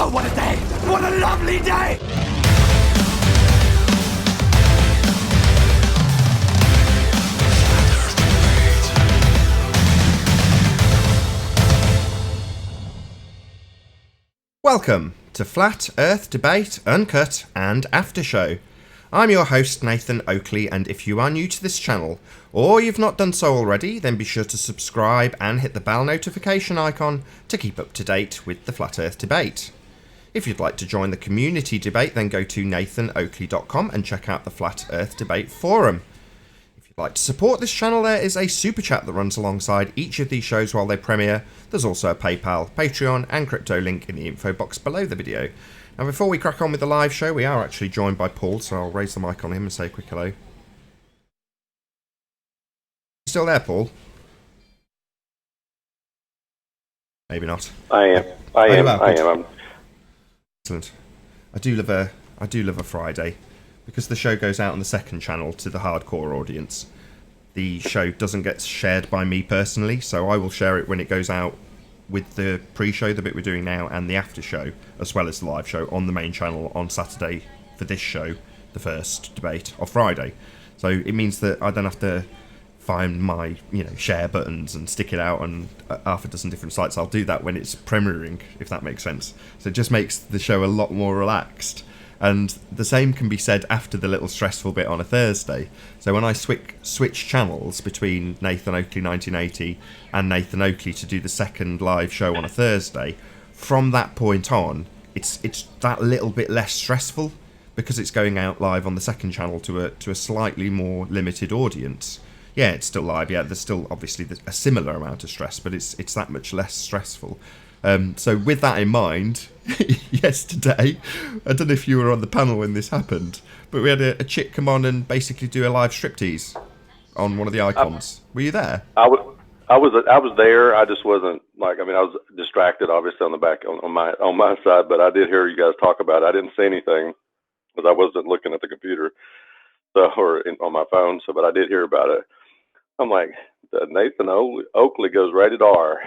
Oh, what a day! What a lovely day! Welcome to Flat Earth Debate, Uncut and After Show. I'm your host Nathan Oakley, and if you are new to this channel, or you've not done so already, then be sure to subscribe and hit the bell notification icon to keep up to date with the Flat Earth Debate. If you'd like to join the community debate, then go to nathanoakley.com and check out the Flat Earth Debate forum. If you'd like to support this channel, there is a super chat that runs alongside each of these shows while they premiere. There's also a PayPal, Patreon and crypto link in the info box below the video. Now before we crack on with the live show, we are actually joined by Paul, so I'll raise the mic on him and say a quick hello. Still there, Paul? Maybe not. I am. Excellent. I do love a Friday, because the show goes out on the second channel to the hardcore audience. The show doesn't get shared by me personally, so I will share it when it goes out with the pre-show, the bit we're doing now, and the after show, as well as the live show on the main channel on Saturday for this show, the first debate, of Friday. So it means that I don't have to find my, share buttons and stick it out on half a dozen different sites. I'll do that when it's premiering, if that makes sense. So it just makes the show a lot more relaxed. And the same can be said after the little stressful bit on a Thursday. So when I switch channels between Nathan Oakley 1980 and Nathan Oakley to do the second live show on a Thursday, from that point on, it's that little bit less stressful, because it's going out live on the second channel to a slightly more limited audience. Yeah, it's still live. Yeah, there's still obviously a similar amount of stress, but it's that much less stressful. So with that in mind, yesterday, I don't know if you were on the panel when this happened, but we had a chick come on and basically do a live striptease on one of the icons. Were you there? I was there. I just wasn't I was distracted, obviously, on the back on my side, but I did hear you guys talk about it. I didn't see anything because I wasn't looking at the computer, on my phone. But I did hear about it. I'm like, Nathan Oakley goes rated R.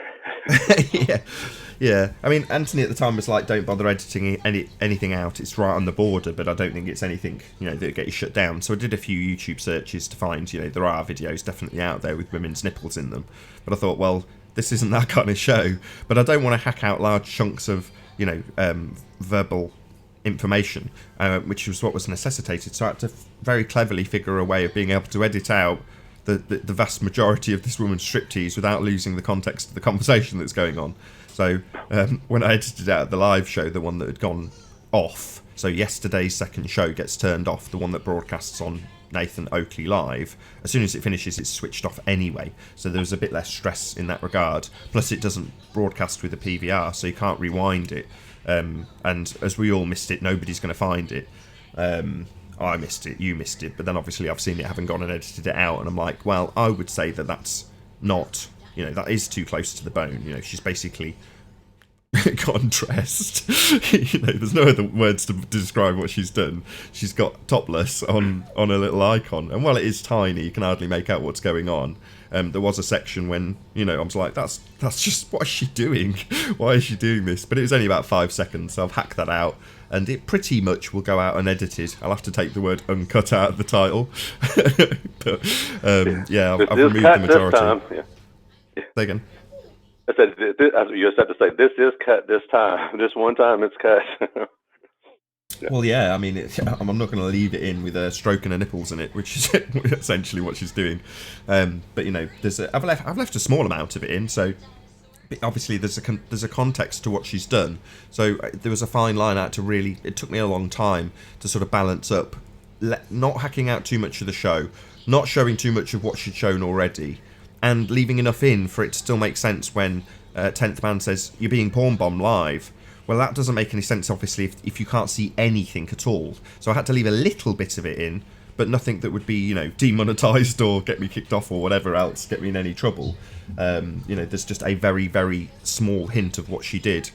Yeah. I mean, Anthony at the time was like, don't bother editing anything out. It's right on the border, but I don't think it's anything, that would get you shut down. So I did a few YouTube searches to find, there are videos definitely out there with women's nipples in them. But I thought, well, this isn't that kind of show. But I don't want to hack out large chunks of, verbal information, which was what was necessitated. So I had to very cleverly figure a way of being able to edit out the vast majority of this woman's striptease without losing the context of the conversation that's going on. So when I edited out the live show, the one that had gone off, so yesterday's second show gets turned off, the one that broadcasts on Nathan Oakley Live, as soon as it finishes it's switched off anyway, so there was a bit less stress in that regard. Plus it doesn't broadcast with a PVR, so you can't rewind it, and as we all missed it, nobody's going to find it. I missed it, you missed it, but then obviously I've seen it, having gone and edited it out, and I'm like, well, I would say that's not, that is too close to the bone. She's basically gone dressed. There's no other words to describe what she's done. She's got topless on a little icon, and while it is tiny, you can hardly make out what's going on. There was a section when, I was like, that's just, what is she doing? Why is she doing this? But it was only about 5 seconds, so I've hacked that out, and it pretty much will go out unedited. I'll have to take the word uncut out of the title. But, I've removed the majority. Time, yeah. Say again. I said, you just have to say, this is cut this time. This one time it's cut. Yeah. Well, yeah, I mean, I'm not going to leave it in with a stroking her nipples in it, which is essentially what she's doing. But I've left a small amount of it in, so obviously there's a context to what she's done. So there was a fine line out to really. It took me a long time to sort of balance up, not hacking out too much of the show, not showing too much of what she'd shown already, and leaving enough in for it to still make sense when 10th Man says you're being porn bombed live. Well, that doesn't make any sense, obviously, if you can't see anything at all. So I had to leave a little bit of it in, but nothing that would be, demonetized or get me kicked off or whatever else, get me in any trouble. There's just a very, very small hint of what she did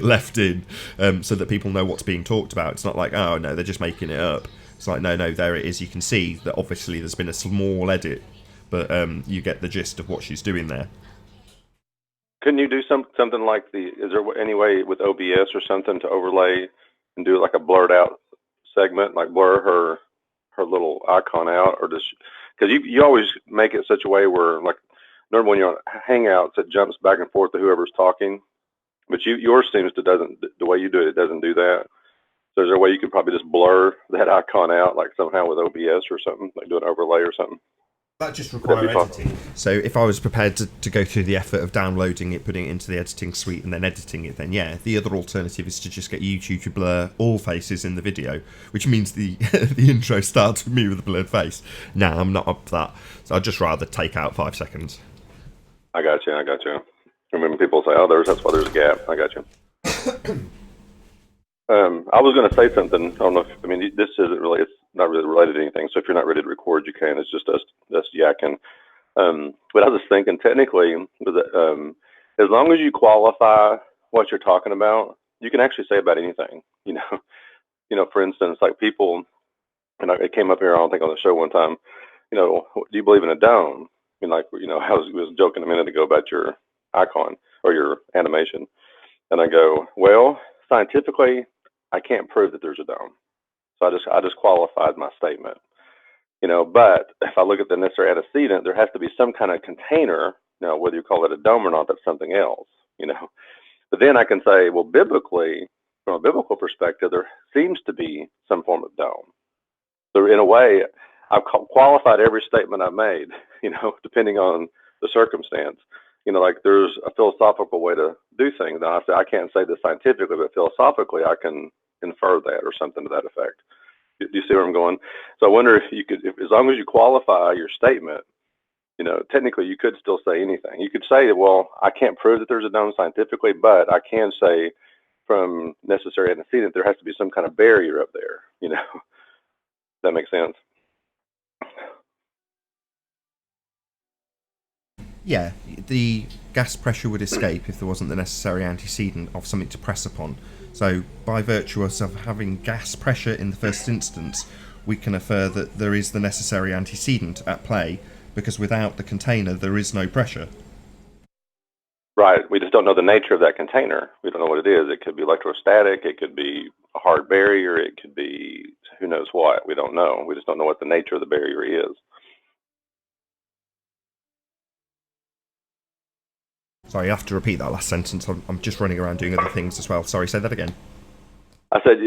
left in, so that people know what's being talked about. It's not like, oh, no, they're just making it up. It's like, no, there it is. You can see that obviously there's been a small edit, but you get the gist of what she's doing there. couldn't you do something like is there any way with OBS or something to overlay and do like a blurred out segment, like blur her little icon out, or just because you always make it such a way where, like, normally when you're on Hangouts, it jumps back and forth to whoever's talking, but yours seems to doesn't, the way you do it, it doesn't do that. So is there a way you could probably just blur that icon out, like somehow with OBS or something, like do an overlay or something? That just requires editing. So if I was prepared to go through the effort of downloading it, putting it into the editing suite and then editing it, then yeah. The other alternative is to just get YouTube to blur all faces in the video, which means the the intro starts with me with a blurred face. Nah, I'm not up for that. So I'd just rather take out 5 seconds. I got you. And when people say, "Oh, that's why there's a gap," I got you. I was going to say something. I don't know if, this isn't really, it's not really related to anything. So if you're not ready to record, you can. It's just us yakking. But I was just thinking, technically, as long as you qualify what you're talking about, you can actually say about anything. For instance, like people, and it came up here, I don't think on the show one time. Do you believe in a dome? I was joking a minute ago about your icon or your animation, and I go, well, scientifically, I can't prove that there's a dome. So I just qualified my statement. But if I look at the necessary antecedent, there has to be some kind of container. Whether you call it a dome or not, that's something else. But then I can say, well, biblically, from a biblical perspective, there seems to be some form of dome. So in a way, I've qualified every statement I made. Depending on the circumstance. Like there's a philosophical way to do things. Now I say I can't say this scientifically, but philosophically I can infer that or something to that effect. Do you see where I'm going? So I wonder if you could, as long as you qualify your statement, technically you could still say anything. You could say, well, I can't prove that there's a dome scientifically, but I can say from necessary antecedent there has to be some kind of barrier up there. That makes sense. Yeah, the gas pressure would escape if there wasn't the necessary antecedent of something to press upon. So, by virtue of having gas pressure in the first instance, we can infer that there is the necessary antecedent at play, because without the container, there is no pressure. Right. We just don't know the nature of that container. We don't know what it is. It could be electrostatic. It could be a hard barrier. It could be who knows what. We don't know. We just don't know what the nature of the barrier is. Sorry, you have to repeat that last sentence. I'm just running around doing other things as well. Sorry, say that again. I said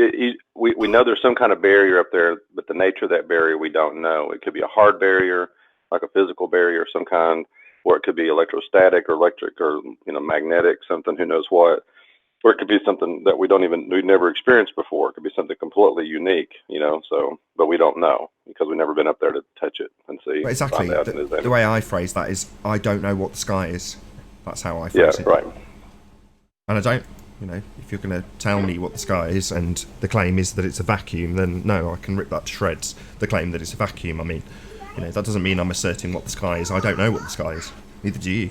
we know there's some kind of barrier up there, but the nature of that barrier we don't know. It could be a hard barrier, like a physical barrier of some kind, or it could be electrostatic or electric or magnetic, something who knows what. Or it could be something that we've never experienced before. It could be something completely unique, but we don't know because we've never been up there to touch it and see. But exactly. The way I phrase that is, I don't know what the sky is. That's how I phrase it. Yeah, right. And I don't, if you're going to tell me what the sky is and the claim is that it's a vacuum, then no, I can rip that to shreds, the claim that it's a vacuum. That doesn't mean I'm asserting what the sky is. I don't know what the sky is. Neither do you.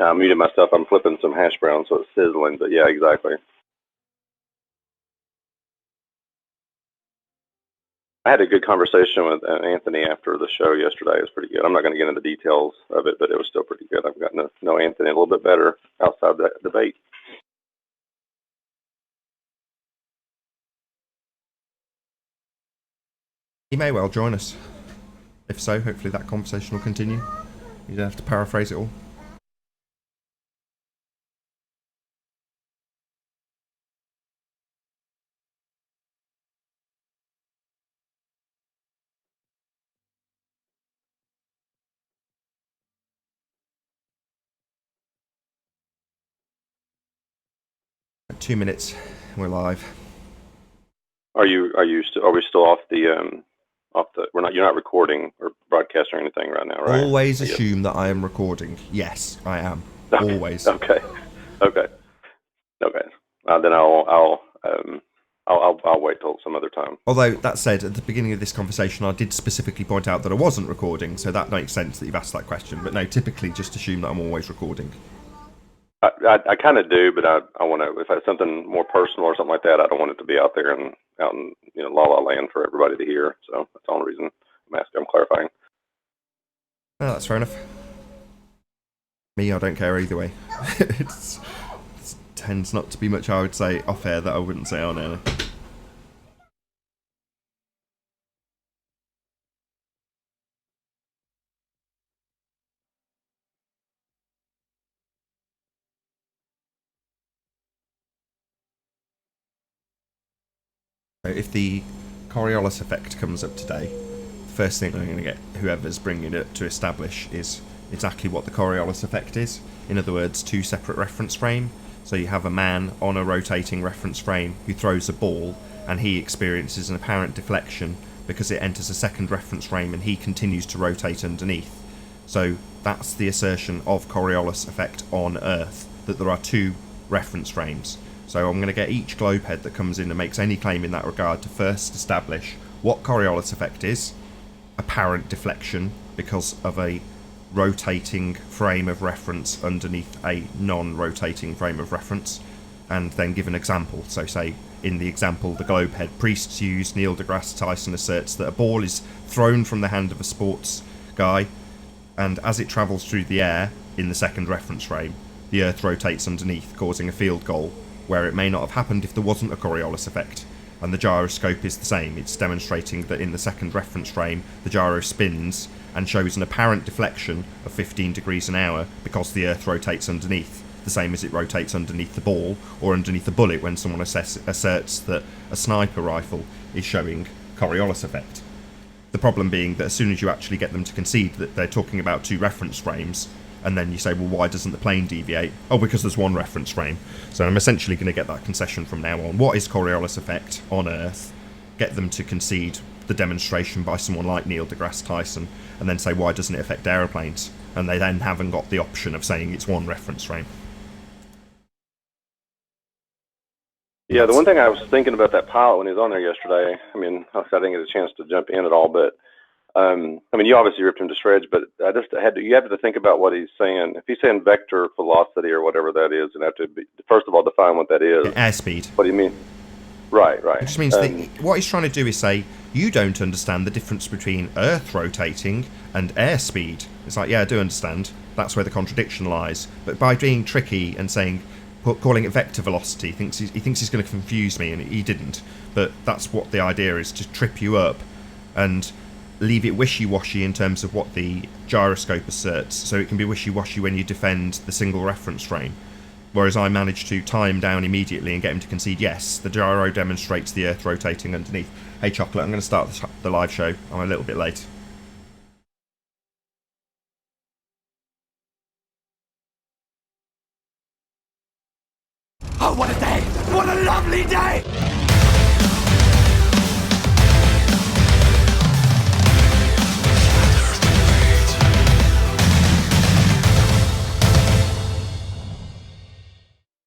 I muted myself. I'm flipping some hash browns, so it's sizzling, but yeah, exactly. I had a good conversation with Anthony after the show yesterday. It was pretty good. I'm not going to get into the details of it, but it was still pretty good. I've gotten to know Anthony a little bit better outside that debate. He may well join us. If so, hopefully that conversation will continue. You don't have to paraphrase it all. At 2 minutes, we're live. Are we still off the you're not recording or broadcasting or anything right now, right? Always assume that I am recording. Yes, I am. Okay. Always. Okay. Then I'll wait till some other time. Although, that said, at the beginning of this conversation, I did specifically point out that I wasn't recording, so that makes sense that you've asked that question. But no, typically just assume that I'm always recording. I kind of do, but I want to, if it's something more personal or something like that, I don't want it to be out there and out in la la land for everybody to hear. So that's the only reason I'm clarifying. Oh, that's fair enough. Me, I don't care either way. it tends not to be much I would say off air that I wouldn't say on air. If the Coriolis effect comes up today, the first thing I'm going to get whoever's bringing it to establish is exactly what the Coriolis effect is. In other words, two separate reference frame. So you have a man on a rotating reference frame who throws a ball, and he experiences an apparent deflection because it enters a second reference frame and he continues to rotate underneath. So that's the assertion of Coriolis effect on Earth, that there are two reference frames. So I'm going to get each globe head that comes in and makes any claim in that regard to first establish what Coriolis effect is, apparent deflection because of a rotating frame of reference underneath a non-rotating frame of reference, and then give an example. So say, in the example the globe head priests use, Neil deGrasse Tyson asserts that a ball is thrown from the hand of a sports guy, and as it travels through the air in the second reference frame, the Earth rotates underneath, causing a field goal, where it may not have happened if there wasn't a Coriolis effect. And the gyroscope is the same. It's demonstrating that in the second reference frame, the gyro spins and shows an apparent deflection of 15 degrees an hour because the Earth rotates underneath, the same as it rotates underneath the ball or underneath a bullet when someone asserts that a sniper rifle is showing Coriolis effect. The problem being that as soon as you actually get them to concede that they're talking about two reference frames, and then you say, well, why doesn't the plane deviate? Oh, because there's one reference frame. So I'm essentially going to get that concession from now on. What is Coriolis effect on Earth? Get them to concede the demonstration by someone like Neil deGrasse Tyson, and then say, why doesn't it affect aeroplanes? And they then haven't got the option of saying it's one reference frame. Yeah, the one thing I was thinking about that pilot when he was on there yesterday, I mean, I didn't get a chance to jump in at all, but I mean, you obviously ripped him to shreds, but you have to think about what he's saying. If he's saying vector velocity or whatever that is, and have to first of all define what that is. Airspeed. What do you mean? Right. It just means that what he's trying to do is say, you don't understand the difference between Earth rotating and airspeed. It's like, yeah, I do understand. That's where the contradiction lies. But by being tricky and calling it vector velocity, he thinks he's going to confuse me, and he didn't. But that's what the idea is, to trip you up and leave it wishy-washy in terms of what the gyroscope asserts, so it can be wishy-washy when you defend the single reference frame. Whereas I managed to tie him down immediately and get him to concede, yes, the gyro demonstrates the Earth rotating underneath. Hey Chocolate, I'm going to start the live show. I'm a little bit late. Oh, what a day! What a lovely day!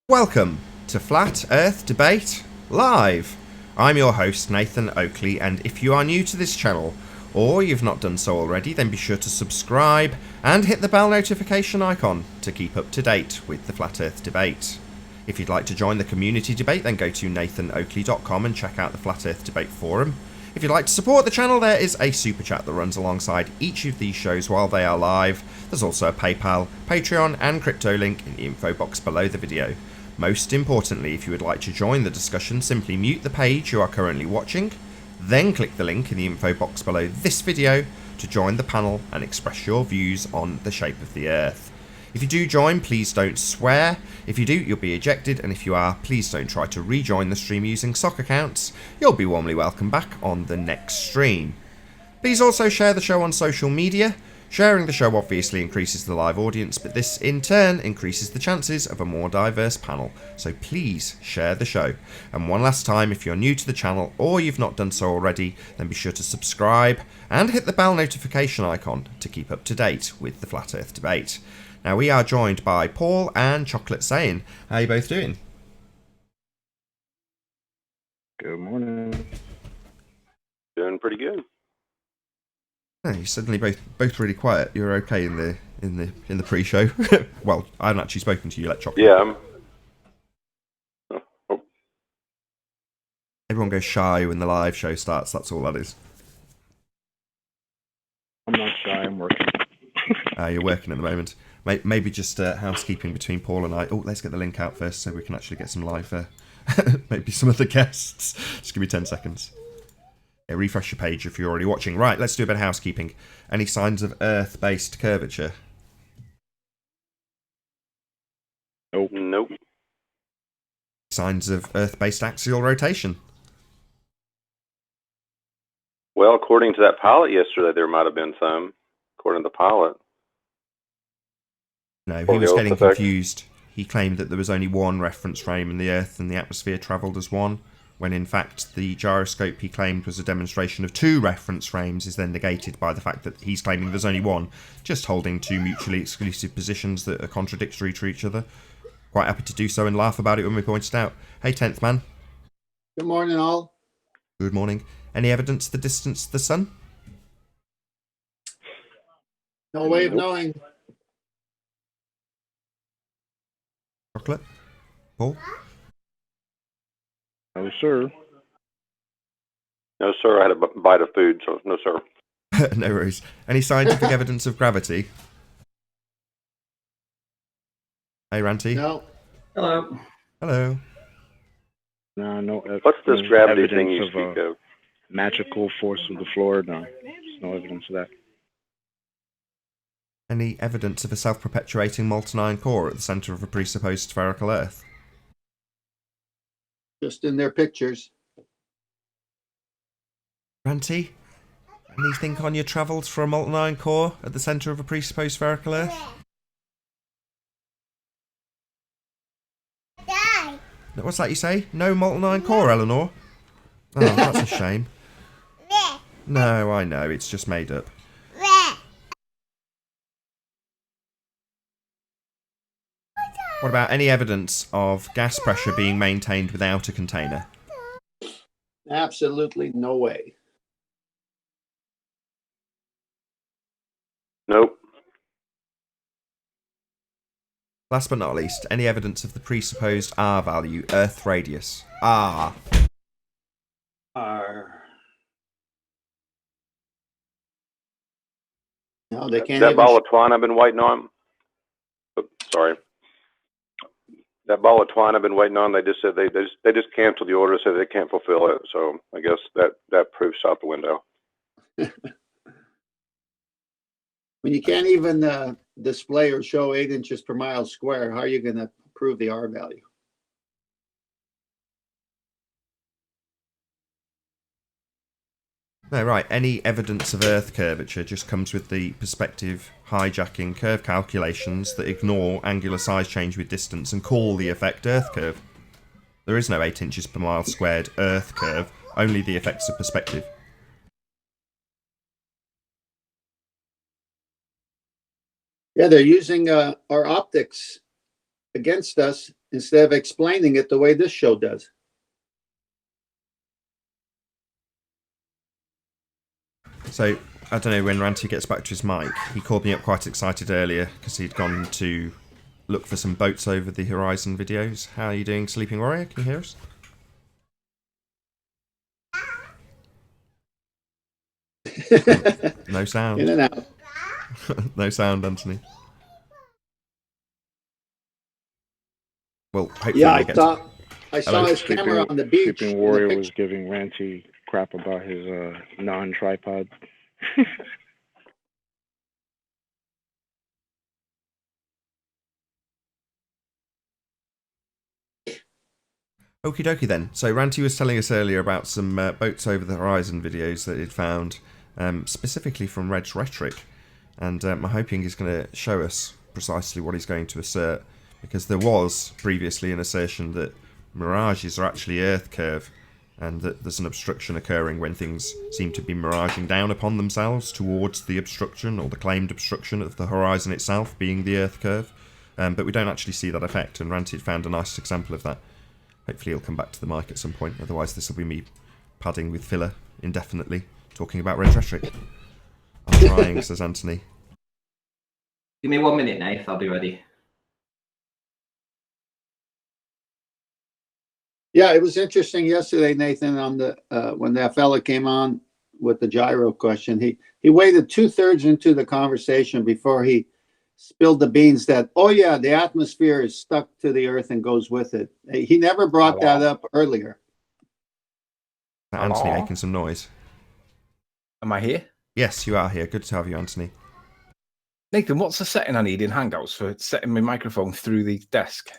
Welcome to Flat Earth Debate Live. I'm your host, Nathan Oakley, and if you are new to this channel, or you've not done so already, then be sure to subscribe and hit the bell notification icon to keep up to date with the Flat Earth Debate. If you'd like to join the community debate, then go to nathanoakley.com and check out the Flat Earth Debate forum. If you'd like to support the channel, there is a super chat that runs alongside each of these shows while they are live. There's also a PayPal, Patreon and crypto link in the info box below the video. Most importantly, if you would like to join the discussion, simply mute the page you are currently watching, then click the link in the info box below this video to join the panel and express your views on the shape of the Earth. If you do join, please don't swear. If you do, you'll be ejected, and if you are, please don't try to rejoin the stream using sock accounts. You'll be warmly welcome back on the next stream. Please also share the show on social media. Sharing the show obviously increases the live audience, but this in turn increases the chances of a more diverse panel, so please share the show. And one last time, if you're new to the channel or you've not done so already, then be sure to subscribe and hit the bell notification icon to keep up to date with the Flat Earth Debate. Now we are joined by Paul and Chocolate Saying. How are you both doing? Good morning. Doing pretty good. Oh, you're suddenly both really quiet. You're okay in the pre-show. Well, I haven't actually spoken to you, like Chocolate. Yeah. Everyone goes shy when the live show starts. That's all that is. I'm not shy. I'm working. You're working at the moment. Maybe just housekeeping between Paul and I. Oh, let's get the link out first so we can actually get some live, maybe some of the guests. Just give me 10 seconds. Yeah, refresh your page if you're already watching. Right, let's do a bit of housekeeping. Any signs of Earth-based curvature? Nope. Signs of Earth-based axial rotation? Well, according to that pilot yesterday, there might have been some. According to the pilot. No, he was getting confused. He claimed that there was only one reference frame and the Earth and the atmosphere travelled as one, when in fact the gyroscope he claimed was a demonstration of two reference frames is then negated by the fact that he's claiming there's only one, just holding two mutually exclusive positions that are contradictory to each other. Quite happy to do so and laugh about it when we point it out. Hey, 10th man. Good morning, all. Good morning. Any evidence of the distance to the sun? No way of knowing. Chocolate? Paul? No, sir. No, sir. I had a bite of food, so no, sir. No worries. Any scientific evidence of gravity? Hey, Ranty. No. Hello. Hello. No. What's this gravity thing you evidence speak of? Magical force of the floor? No, there's no evidence of that. Any evidence of a self-perpetuating molten iron core at the centre of a presupposed spherical Earth? Just in their pictures. Ranty? Anything on your travels for a molten iron core at the centre of a presupposed spherical Earth? What's that you say? No molten iron core, Eleanor? Oh, that's a shame. No, I know, it's just made up. What about any evidence of gas pressure being maintained without a container? Absolutely no way. Nope. Last but not least, any evidence of the presupposed R value, Earth radius? R. No, they can't That even. ball of twine I've been waiting on. Oh, sorry. That ball of twine I've been waiting on. They just said they just canceled the order. Said they can't fulfill it. So I guess that proof's out the window. When you can't even display or show 8 inches per mile square, how are you going to prove the R value? No, right. Any evidence of Earth curvature just comes with the perspective hijacking curve calculations that ignore angular size change with distance and call the effect Earth curve. There is no 8 inches per mile squared Earth curve, only the effects of perspective. Yeah, they're using our optics against us instead of explaining it the way this show does. So, I don't know when Ranty gets back to his mic. He called me up quite excited earlier because he'd gone to look for some boats over the horizon videos. How are you doing, Sleeping Warrior? Can you hear us? No sound. In and out. No sound, Anthony. Well, hopefully Yeah, we'll get to... I saw his camera on the beach. Sleeping Warrior was giving Ranty crap about his non-tripod. Okie dokie then. So Ranty was telling us earlier about some boats over the horizon videos that he'd found, specifically from Red's Rhetoric, and I'm hoping he's going to show us precisely what he's going to assert, because there was previously an assertion that mirages are actually Earth curve, and that there's an obstruction occurring when things seem to be miraging down upon themselves towards the obstruction, or the claimed obstruction of the horizon itself being the Earth curve, but we don't actually see that effect, and Ranty had found a nice example of that. Hopefully he'll come back to the mic at some point, otherwise this will be me padding with filler indefinitely, talking about Red's Rhetoric. I'm trying, says Anthony. Give me 1 minute, Nath. I'll be ready. Yeah, it was interesting yesterday, Nathan, on the when that fella came on with the gyro question. He waited 2/3 into the conversation before he spilled the beans that, oh yeah, the atmosphere is stuck to the earth and goes with it. He never brought that up earlier. Anthony Hello? making some noise. Am I here? Yes, you are here. Good to have you, Anthony. Nathan, what's the setting I need in Hangouts for setting my microphone through the desk?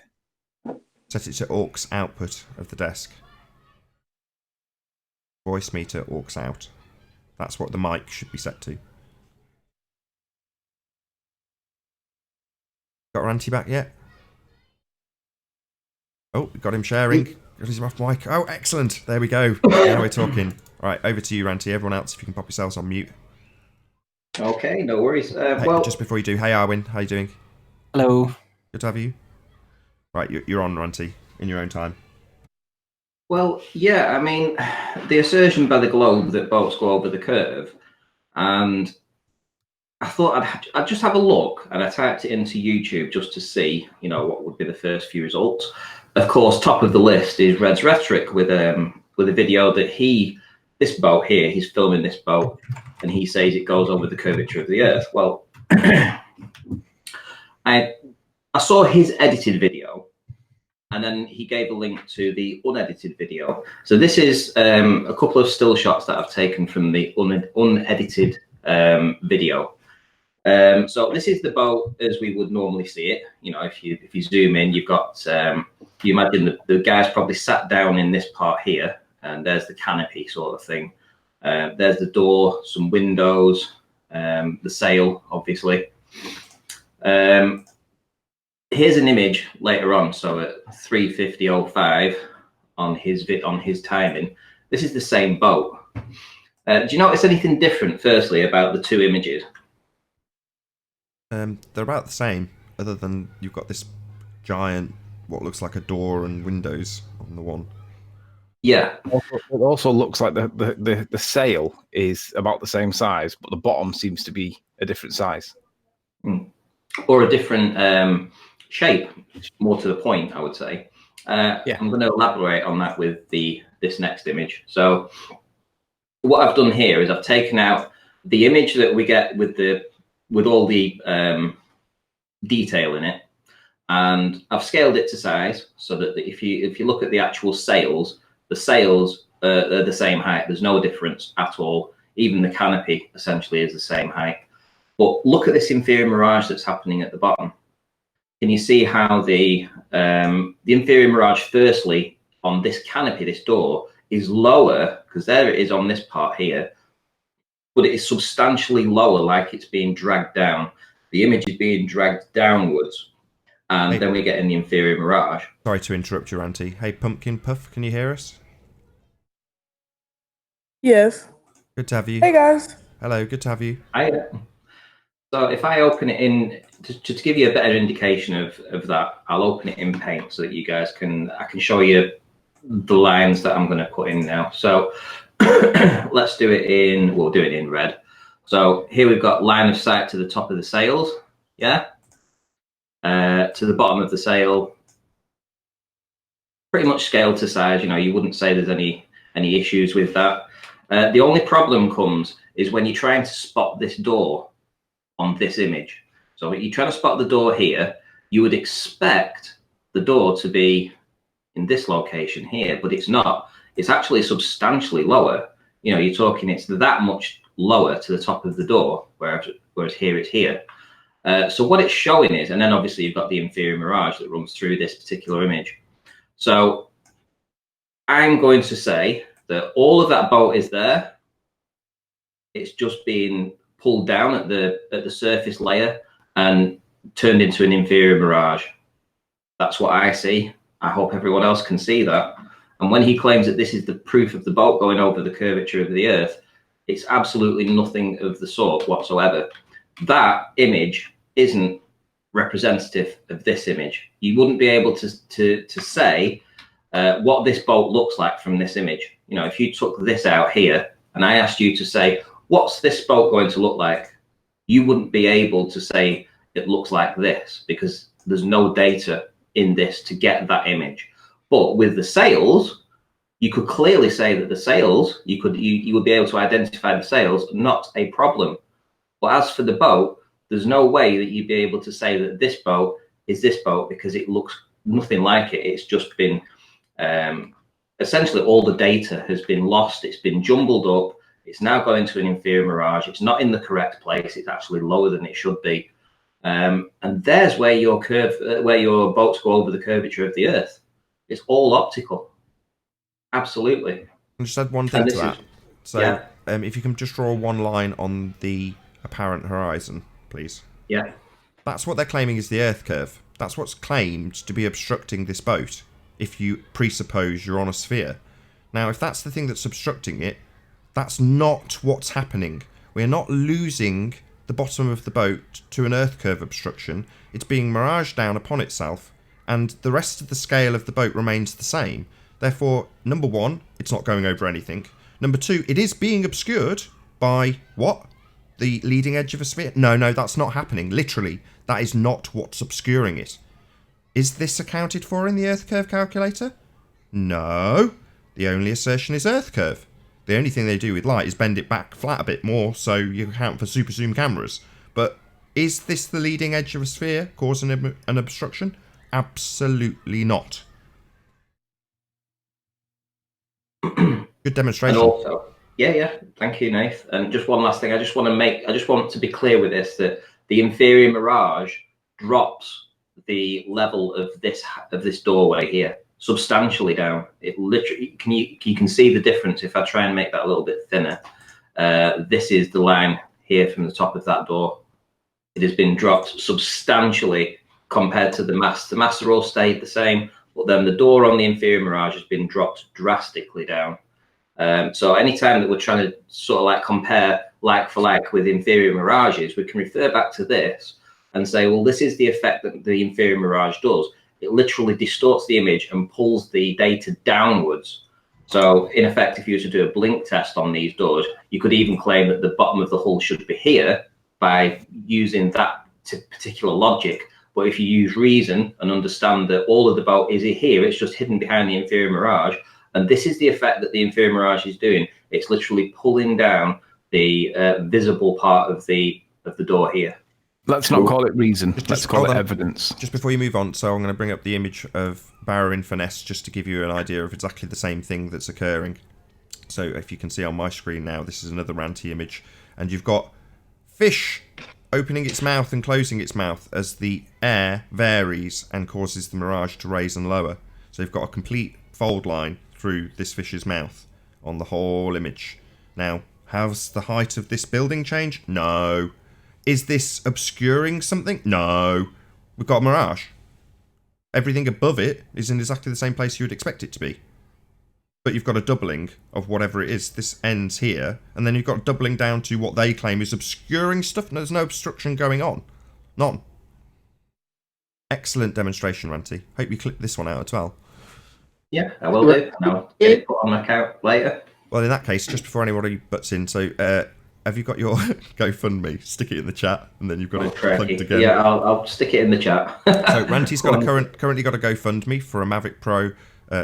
Set it to aux output of the desk. Voice meter aux out. That's what the mic should be set to. Got Ranty back yet? Oh, we got him sharing. Got him off mic. Oh, excellent. There we go. Now we're talking. All right, over to you, Ranty. Everyone else, if you can pop yourselves on mute. Okay, no worries. Hey, Well, just before you do, hey Arwin, how you doing? Hello. Good to have you. Right, you're on, Ranty, in your own time. well, yeah. I mean, the assertion by the globe that boats go over the curve, and I thought I'd just have a look, and I typed it into YouTube just to see, you know, what would be the first few results. Of course, top of the list is Red's Rhetoric with a video that this boat here, he's filming this boat, and he says it goes over the curvature of the Earth. Well, I saw his edited video, and then he gave a link to the unedited video. So this is a couple of still shots that I've taken from the unedited video. So this is the boat as we would normally see it. You know, if you zoom in, you've got you imagine the guy's probably sat down in this part here, and there's the canopy sort of thing. There's the door, some windows, the sail, obviously. Here's an image later on. So at 3:50:05 on his timing, this is the same boat. Do you notice anything different? Firstly, about the two images. They're about the same, other than you've got this giant, what looks like a door and windows on the one. Yeah. It also looks like the sail is about the same size, but the bottom seems to be a different size. Or a different shape, more to the point, I would say. Yeah. I'm going to elaborate on that with this next image. So what I've done here is I've taken out the image that we get with all the detail in it, and I've scaled it to size so that if you look at the actual sails, the sails are the same height. There's no difference at all. Even the canopy essentially is the same height. But look at this inferior mirage that's happening at the bottom. Can you see how the inferior mirage, firstly, on this canopy, this door, is lower, because there it is on this part here, but it is substantially lower, like it's being dragged down. The image is being dragged downwards, and then we get in the inferior mirage. Sorry to interrupt you, Ranty. Hey, Pumpkin Puff, can you hear us? Yes. Good to have you. Hey guys. Hello, good to have you. So if I open it in, to give you a better indication of that, I'll open it in Paint so that you guys I can show you the lines that I'm going to put in now. So let's do it we'll do it in red. So here we've got line of sight to the top of the sails, yeah? To the bottom of the sail, pretty much scaled to size. You know, you wouldn't say there's any issues with that. The only problem comes is when you're trying to spot this door on this image. So when you're trying to spot the door here, you would expect the door to be in this location here, but it's not. It's actually substantially lower. You know, you're talking it's that much lower to the top of the door, whereas here it's here. So what it's showing is, and then obviously you've got the inferior mirage that runs through this particular image. So I'm going to say that all of that boat is there. It's just being pulled down at the surface layer and turned into an inferior mirage. That's what I see. I hope everyone else can see that. And when he claims that this is the proof of the boat going over the curvature of the Earth, it's absolutely nothing of the sort whatsoever. That image isn't representative of this image. You wouldn't be able to say what this boat looks like from this image. You know, if you took this out here and I asked you to say, what's this boat going to look like? You wouldn't be able to say it looks like this because there's no data in this to get that image. But with the sails, you could clearly say that the sails, you would be able to identify the sails, not a problem. But as for the boat There's no way that you'd be able to say that this boat is this boat because it looks nothing like it. It's just been essentially all the data has been lost. It's been jumbled up. It's now going to an inferior Mirage. It's not in the correct place. It's actually lower than it should be. And there's where your boats go over the curvature of the Earth. It's all optical. Absolutely. I just add one thing to that. If you can just draw one line on the apparent horizon, please. Yeah. That's what they're claiming is the Earth curve. That's what's claimed to be obstructing this boat, if you presuppose you're on a sphere. Now, if that's the thing that's obstructing it, that's not what's happening. We're not losing the bottom of the boat to an Earth curve obstruction. It's being miraged down upon itself, and the rest of the scale of the boat remains the same. Therefore, number one, it's not going over anything. Number two, it is being obscured by what? The leading edge of a sphere? No, that's not happening. Literally, that is not what's obscuring it. Is this accounted for in the Earth curve calculator? No. The only assertion is Earth curve. The only thing they do with Lite is bend it back flat a bit more so you account for super zoom cameras. But is this the leading edge of a sphere causing an obstruction? Absolutely not. Good demonstration. And also, yeah, thank you, Nath. And just one last thing, I just want to be clear with this, that the inferior Mirage drops the level of this doorway here substantially down. It literally, you can see the difference if I try and make that a little bit thinner. This is the line here from the top of that door. It has been dropped substantially compared to the mast. The masts are all stayed the same, but then the door on the inferior Mirage has been dropped drastically down. So anytime that we're trying to sort of like compare like for like with inferior Mirages, we can refer back to this and say, well, this is the effect that the inferior Mirage does. It literally distorts the image and pulls the data downwards. So in effect, if you were to do a blink test on these doors, you could even claim that the bottom of the hull should be here by using that particular logic. But if you use reason and understand that all of the boat is here, it's just hidden behind the inferior Mirage. And this is the effect that the inferior Mirage is doing. It's literally pulling down the visible part of the door here. Let's not call it reason. Just Let's call it on. evidence. Just before you move on, so I'm going to bring up the image of Barrow in Finesse just to give you an idea of exactly the same thing that's occurring. So if you can see on my screen now, this is another ranty image. And you've got fish opening its mouth and closing its mouth as the air varies and causes the Mirage to raise and lower. So you've got a complete fold line through this fish's mouth on the whole image. Now, has the height of this building changed? No. Is this obscuring something? No. We've got a Mirage. Everything above it is in exactly the same place you would expect it to be. But you've got a doubling of whatever it is. This ends here, and then you've got doubling down to what they claim is obscuring stuff. No, there's no obstruction going on. None. Excellent demonstration, Ranty. Hope you clip this one out as well. Yeah, I will do. And I'll get it put on my account later. Well, in that case, just before anybody butts in, so have you got your GoFundMe? Stick it in the chat, and then you've got it plugged again. Yeah, I'll stick it in the chat. So Ranty's got currently got a GoFundMe for a Mavic Pro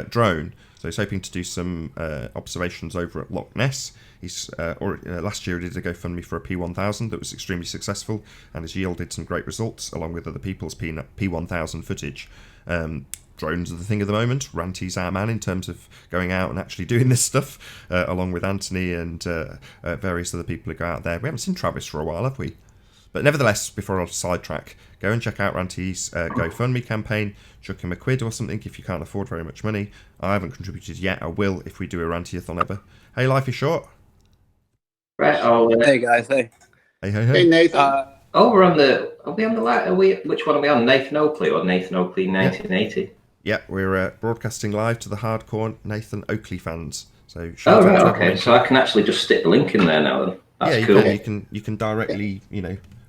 drone. So he's hoping to do some observations over at Loch Ness. Last year he did a GoFundMe for a P1000 that was extremely successful and has yielded some great results along with other people's P1000 footage. Drones are the thing of the moment. Ranty's our man in terms of going out and actually doing this stuff, along with Anthony and various other people who go out there. We haven't seen Travis for a while, have we? But nevertheless, before I sidetrack, go and check out Ranty's GoFundMe campaign. Chuck him a quid or something if you can't afford very much money. I haven't contributed yet. I will if we do a Rantyathon ever. Hey, life is short. Right. Hey guys. Hey. Hey, Nathan. We're on the. Are we on the light? Which one are we on? Nathan Oakley or Nathan Oakley 1980? Yeah, we're broadcasting live to the hardcore Nathan Oakley fans. So. Okay. So I can actually just stick the link in there now. Then. That's cool. You can directly,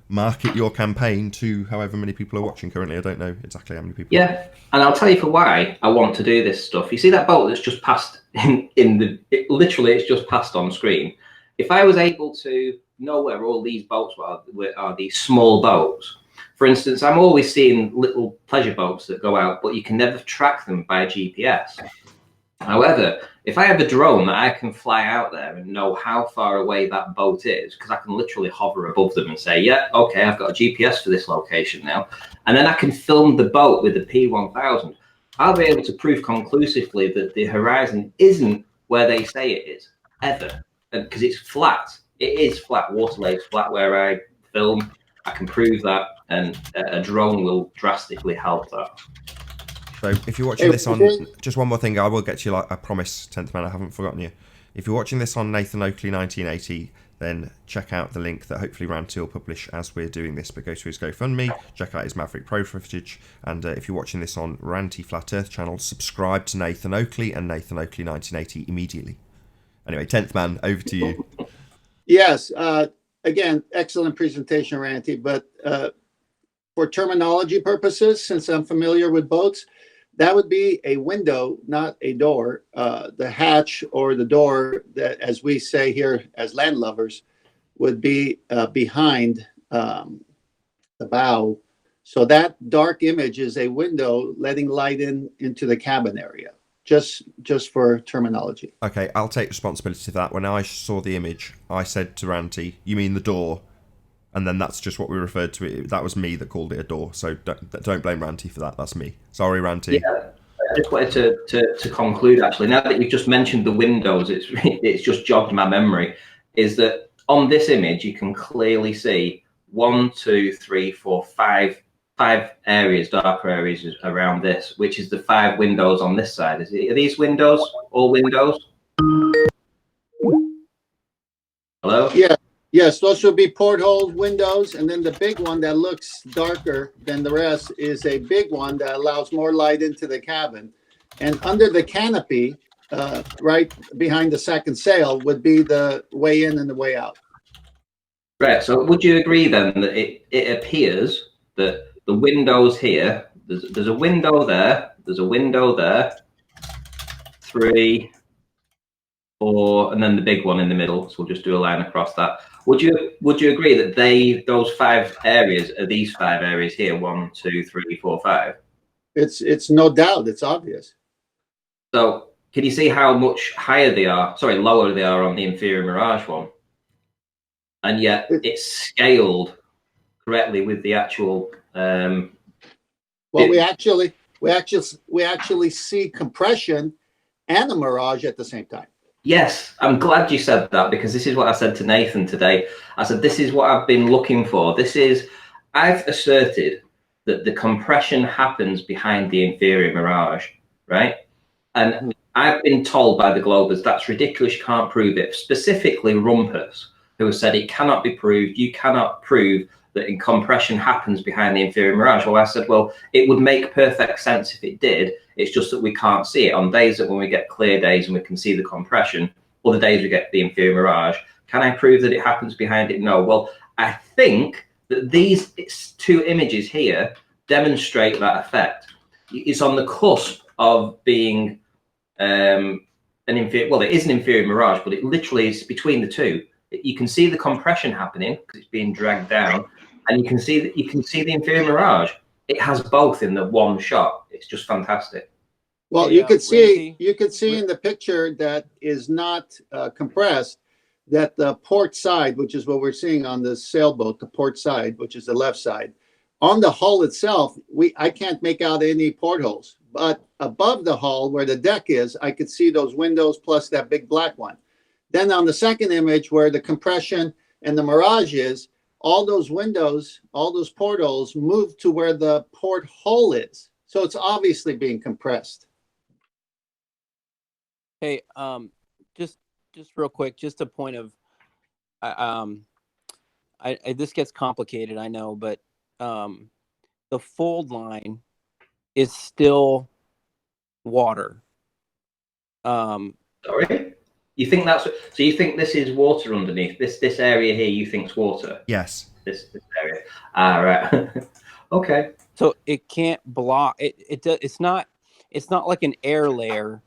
market your campaign to however many people are watching currently. I don't know exactly how many people. Yeah, and I'll tell you for why I want to do this stuff. You see that boat that's just passed literally it's just passed on screen. If I was able to know where all these boats are these small boats. For instance, I'm always seeing little pleasure boats that go out, but you can never track them by GPS. However, if I have a drone that I can fly out there and know how far away that boat is, because I can literally hover above them and say, yeah, okay, I've got a GPS for this location now, and then I can film the boat with the P1000, I'll be able to prove conclusively that the horizon isn't where they say it is, ever. Because it's flat. It is flat. Water Lake's flat where I film. I can prove that, and a drone will drastically help that. So if you're watching this on, just one more thing, I will get to you, like I promise, 10th man, I haven't forgotten you. If you're watching this on Nathan Oakley 1980, then check out the link that hopefully Ranty will publish as we're doing this, but go to his GoFundMe, check out his Maverick Pro footage, and if you're watching this on Ranty Flat Earth channel, subscribe to Nathan Oakley and Nathan Oakley 1980 immediately. Anyway, 10th man, over to you. Yes, again, excellent presentation, Ranty, but for terminology purposes, since I'm familiar with boats, that would be a window, not a door. The hatch or the door, that, as we say here as landlubbers, would be behind the bow. So that dark image is a window letting light into the cabin area. Just for terminology. Okay, I'll take responsibility for that. When I saw the image, I said to Ranty, "You mean the door?" And then that's just what we referred to it. That was me that called it a door. So don't blame Ranty for that. That's me. Sorry, Ranty. Yeah, I just wanted to conclude, actually. Now that you've just mentioned the windows, it's just jogged my memory. Is that on this image, you can clearly see 1, 2, 3, 4, 5 areas, darker areas around this, which is the 5 windows on this side. Are these windows all windows? Hello? Yeah. Yes, those would be portholes, windows, and then the big one that looks darker than the rest is a big one that allows more light into the cabin. And under the canopy, right behind the second sail, would be the way in and the way out. Right. So would you agree then that it appears that the windows here, there's a window there, there's a window there, 3, 4, and then the big one in the middle. So we'll just do a line across that. Would you agree that those 5 areas are these 5 areas here? 1, 2, 3, 4, 5. It's no doubt. It's obvious. So can you see how much higher they are? Sorry, lower they are on the inferior Mirage one, and yet it's scaled correctly with the actual. Well, we actually see compression and a Mirage at the same time. Yes, I'm glad you said that, because this is what I said to Nathan today. I said, this is what I've been looking for. I've asserted that the compression happens behind the inferior Mirage, right? And I've been told by the Globers that's ridiculous, you can't prove it. Specifically Rumpus, who has said it cannot be proved. You cannot prove that compression happens behind the inferior Mirage. Well, I said, well, it would make perfect sense if it did. It's just that we can't see it. On days that when we get clear days and we can see the compression, other days we get the inferior Mirage. Can I prove that it happens behind it? No. Well, I think that these 2 images here demonstrate that effect. It's on the cusp of being an inferior. Well, it is an inferior Mirage, but it literally is between the 2. You can see the compression happening because it's being dragged down, and you can see the inferior Mirage. It has both in the one shot. It's just fantastic. Well, you could see in the picture that is not compressed, that the port side, which is what we're seeing on the sailboat, the port side, which is the left side, on the hull itself, I can't make out any portholes. But above the hull, where the deck is, I could see those windows plus that big black one. Then on the second image, where the compression and the Mirage is, all those windows, all those portholes move to where the port hole is. So it's obviously being compressed. Hey, just real quick, just a point of, this gets complicated, I know, but the fold line is still water. Sorry? You think that's so? You think this is water underneath this area here? You think's water? Yes. This area. Right. Okay. So it can't block it. It's not like an air layer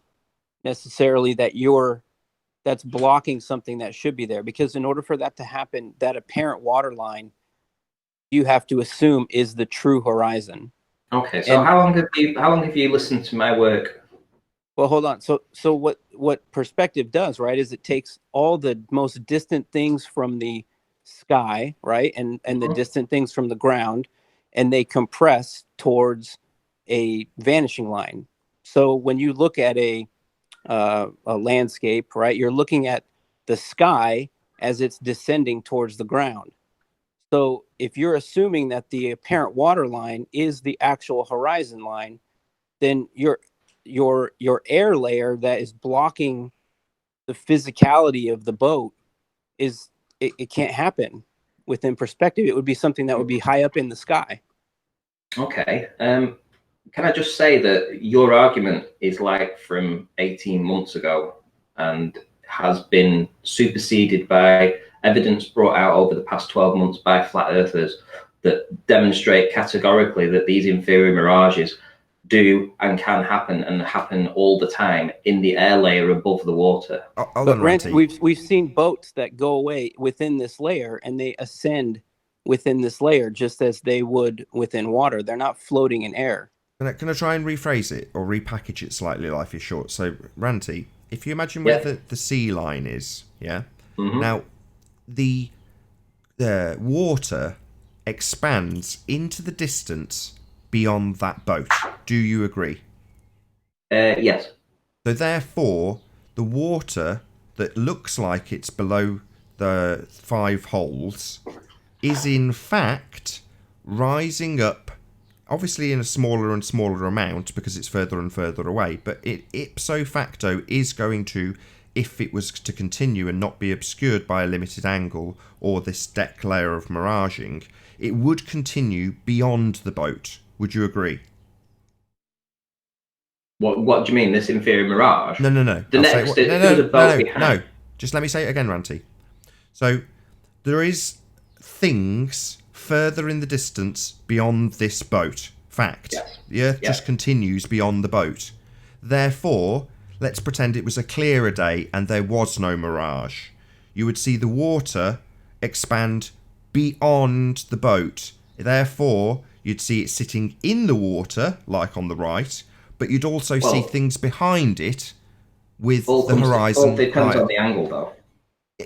necessarily that's blocking something that should be there, because in order for that to happen, that apparent water line you have to assume is the true horizon. Okay. So how long have you listened to my work Well, hold on. So what perspective does, right, is it takes all the most distant things from the sky, right, and the distant things from the ground, and they compress towards a vanishing line. So when you look at a landscape, right, you're looking at the sky as it's descending towards the ground. So if you're assuming that the apparent water line is the actual horizon line, then your air layer that is blocking the physicality of the boat is it can't happen within perspective. It would be something that would be high up in the sky. Okay. Can I just say that your argument is like from 18 months ago and has been superseded by evidence brought out over the past 12 months by flat earthers that demonstrate categorically that these inferior mirages do and can happen and happen all the time in the air layer above the water. But we've seen boats that go away within this layer and they ascend within this layer just as they would within water. They're not floating in air. Can I try and rephrase it or repackage it slightly? Life is short. So, Ranty, if you imagine where the sea line is, now the water expands into the distance beyond that boat. Do you agree? Yes. So therefore, the water that looks like it's below the 5 holes is in fact rising up, obviously in a smaller and smaller amount because it's further and further away, but it ipso facto is going to, if it was to continue and not be obscured by a limited angle or this deck layer of miraging, it would continue beyond the boat. Would you agree? What do you mean, this inferior mirage? No. No. Just let me say it again, Ranty. So there is things further in the distance beyond this boat. Fact. Yes. The Earth just continues beyond the boat. Therefore, let's pretend it was a clearer day and there was no mirage. You would see the water expand beyond the boat. Therefore, you'd see it sitting in the water, like on the right, but you'd also see things behind it with the horizon. It depends on the angle, though.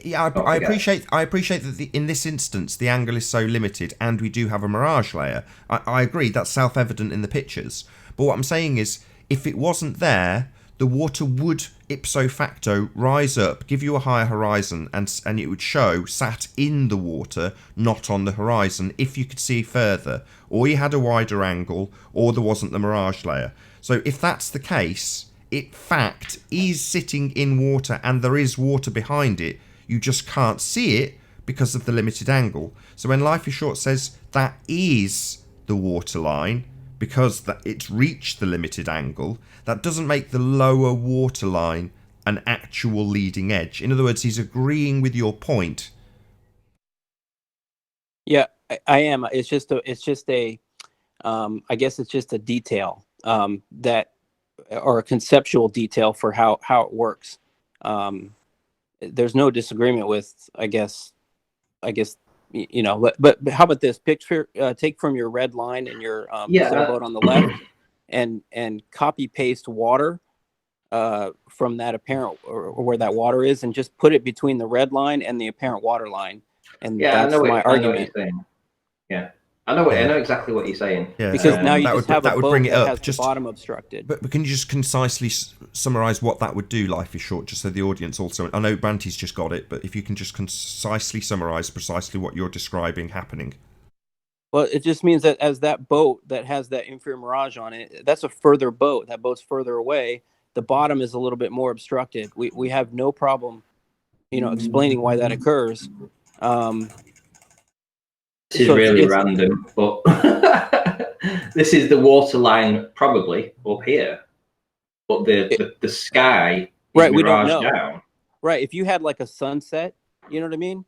Yeah, I appreciate that in this instance the angle is so limited, and we do have a mirage layer. I agree, that's self-evident in the pictures. But what I'm saying is, if it wasn't there, the water would ipso facto rise up, give you a higher horizon, and it would show sat in the water, not on the horizon, if you could see further, or you had a wider angle, or there wasn't the mirage layer. So if that's the case, it fact is sitting in water, and there is water behind it. You just can't see it because of the limited angle. So when Life is Short says that is the water line, because that it's reached the limited angle, that doesn't make the lower water line an actual leading edge. In other words, he's agreeing with your point. Yeah, I am. I guess it's just a detail that, or a conceptual detail for how it works. There's no disagreement with, I guess, you know, but how about this picture? Take from your red line and your sailboat on the left, and copy paste water from that apparent or where that water is, and just put it between the red line and the apparent water line. And that's my argument. I know what you're saying. Yeah. I know exactly what you're saying. Yeah, because now you just have a boat bring it that up, has the bottom obstructed. But can you just concisely summarise what that would do, Life is Short, just so the audience also... I know Banty's just got it, but if you can just concisely summarise precisely what you're describing happening. Well, it just means that as that boat that has that inferior mirage on it, that's a further boat. That boat's further away. The bottom is a little bit more obstructed. We have no problem, you know, explaining why that occurs. This is really random, but this is the water line probably up here, but the sky is we don't know. Down. Right, if you had like a sunset, you know what I mean,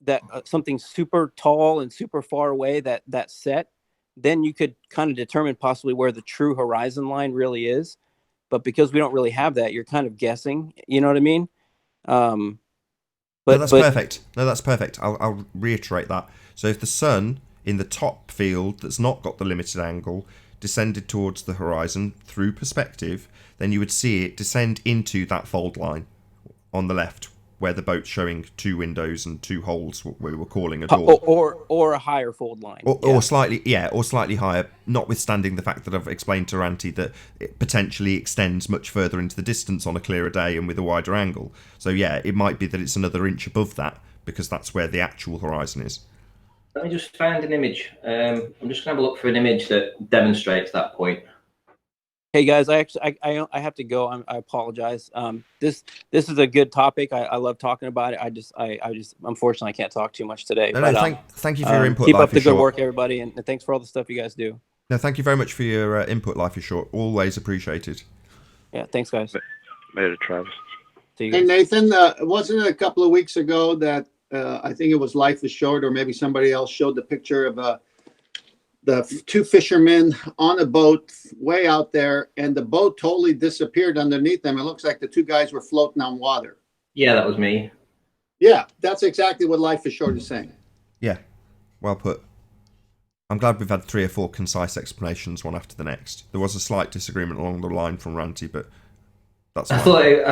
that something super tall and super far away that set, then you could kind of determine possibly where the true horizon line really is. But because we don't really have that, you're kind of guessing. You know what I mean? But that's perfect. No, that's perfect. I'll reiterate that. So if the sun in the top field that's not got the limited angle descended towards the horizon through perspective, then you would see it descend into that fold line on the left, where the boat's showing 2 windows and 2 holes, what we were calling a door. Or a higher fold line. Or slightly higher, notwithstanding the fact that I've explained to Ranty that it potentially extends much further into the distance on a clearer day and with a wider angle. So yeah, it might be that it's another inch above that, because that's where the actual horizon is. Let me just find an image. I'm just going to have a look for an image that demonstrates that point. Hey guys, I have to go. I apologize. This is a good topic. I love talking about it. I just unfortunately I can't talk too much today. No, thank you for your input. Keep up the good work, everybody, and thanks for all the stuff you guys do. No, thank you very much for your input. Life is short. Always appreciated. Yeah, thanks guys. Later, Travis. See you guys. Hey Nathan, wasn't it a couple of weeks ago that I think it was Life is Short, or maybe somebody else showed the picture of the 2 fishermen on a boat way out there, and the boat totally disappeared underneath them. It looks like the 2 guys were floating on water. Yeah, that was me. Yeah, that's exactly what Life is Short is saying. Yeah, well put. I'm glad we've had 3 or 4 concise explanations, one after the next. There was a slight disagreement along the line from Ranty, but that's I fine.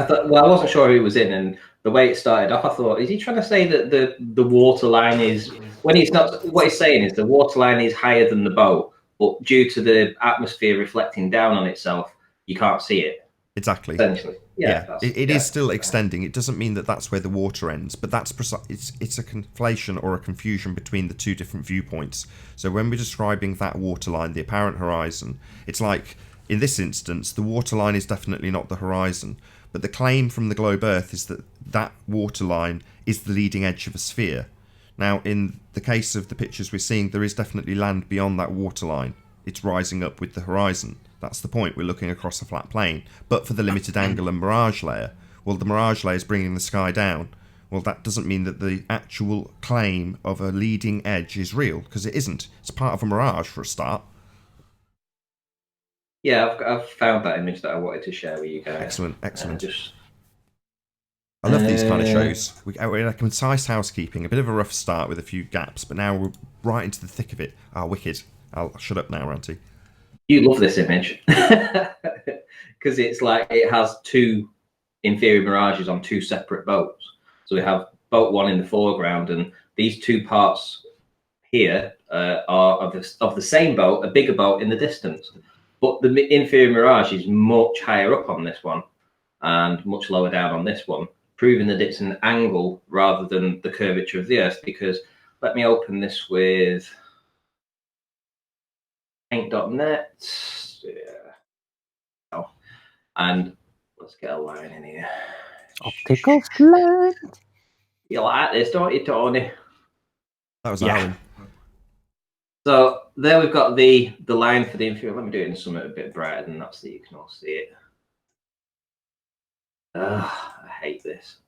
thought. Well, I wasn't sure who he was in, and the way it started off, I thought, is he trying to say that the water line is, when he's not? What he's saying is the water line is higher than the boat, but due to the atmosphere reflecting down on itself, you can't see it. Exactly. Essentially, it is still extending. It doesn't mean that that's where the water ends, but that's it's a conflation or a confusion between the 2 different viewpoints. So when we're describing that water line, the apparent horizon, it's like, in this instance, the water line is definitely not the horizon, but the claim from the globe Earth is that that water line is the leading edge of a sphere. Now, in the case of the pictures we're seeing, there is definitely land beyond that water line. It's rising up with the horizon. That's the point. We're looking across a flat plane. But for the limited angle and mirage layer, well, the mirage layer is bringing the sky down. Well, that doesn't mean that the actual claim of a leading edge is real, because it isn't. It's part of a mirage for a start. Yeah, I've found that image that I wanted to share with you guys. Excellent. I love these kind of shows. We're in a concise housekeeping, a bit of a rough start with a few gaps, but now we're right into the thick of it. Ah, wicked. I'll shut up now, Ranty. You love this image because it's like it has 2 inferior mirages on 2 separate boats. So we have boat 1 in the foreground, and these 2 parts here are of the same boat, a bigger boat in the distance. But the inferior mirage is much higher up on this one and much lower down on this one, proving that it's an angle rather than the curvature of the Earth. Because let me open this with paint.net. Yeah. Oh. And let's get a line in here. Optical flat. You like this, don't you, Tony? That was Alan. So there we've got the line for the inferior. Let me do it in something a bit brighter than that so you can all see it. I hate this.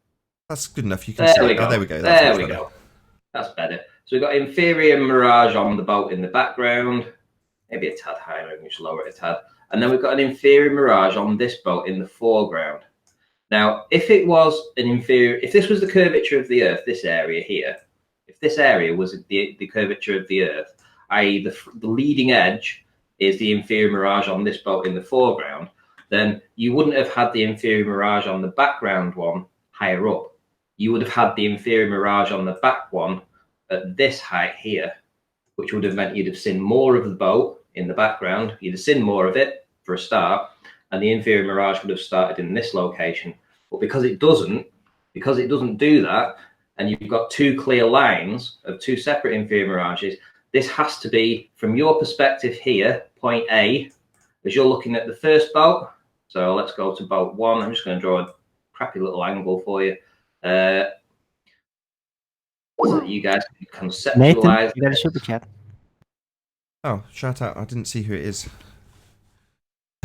That's good enough. You can see it. Oh, there we go. There we go. That's better. So we've got inferior mirage on the boat in the background. Maybe a tad higher, maybe we should lower it a tad. And then we've got an inferior mirage on this boat in the foreground. Now, if it was an inferior, if this was the curvature of the Earth, this area here, if this area was the curvature of the Earth, i.e. the leading edge is the inferior mirage on this boat in the foreground, then you wouldn't have had the inferior mirage on the background one higher up. You would have had the inferior mirage on the back one at this height here, which would have meant you'd have seen more of the boat in the background. You'd have seen more of it for a start, and the inferior mirage would have started in this location. But because it doesn't do that, and you've got 2 clear lines of 2 separate inferior mirages, this has to be, from your perspective here, point A, as you're looking at the first boat. So let's go to boat 1. I'm just going to draw a crappy little angle for you. So that you guys can conceptualize. Nathan, you got a super chat. Oh, shout out. I didn't see who it is.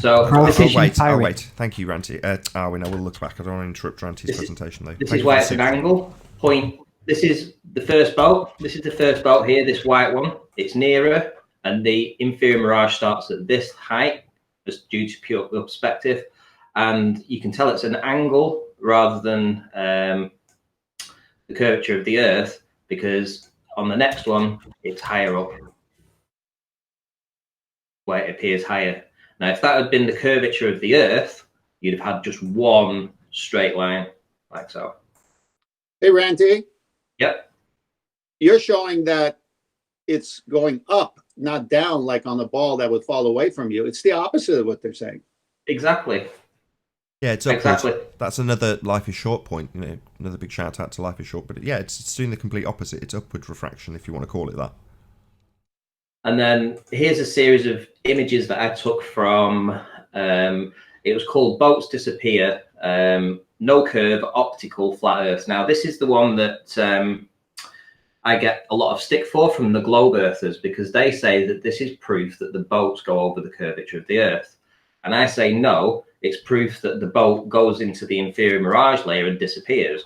So I'll wait. Thank you, Ranty. Arwin, I will look back. I don't want to interrupt Ranty's presentation, though. This is why it's an angle. Point. This is the first boat. This is the first boat here, this white one. It's nearer, and the inferior mirage starts at this height, just due to pure perspective. And you can tell it's an angle rather than the curvature of the Earth, because on the next one, it's higher up. where it appears higher. Now, if that had been the curvature of the Earth, you'd have had just one straight line, like so. Hey, Randy. Yep. You're showing that it's going up, not down, like on the ball that would fall away from you. It's the opposite of what they're saying. Exactly. Yeah, it's upward. Exactly. That's another Life is Short point. You know, another big shout out to Life is Short. But yeah, it's doing the complete opposite. It's upward refraction, if you want to call it that. And then here's a series of images that I took from. It was called Boats Disappear. No curve, optical, flat Earth. Now, this is the one that I get a lot of stick for from the globe earthers, because they say that this is proof that the boats go over the curvature of the Earth. And I say no, it's proof that the boat goes into the inferior mirage layer and disappears.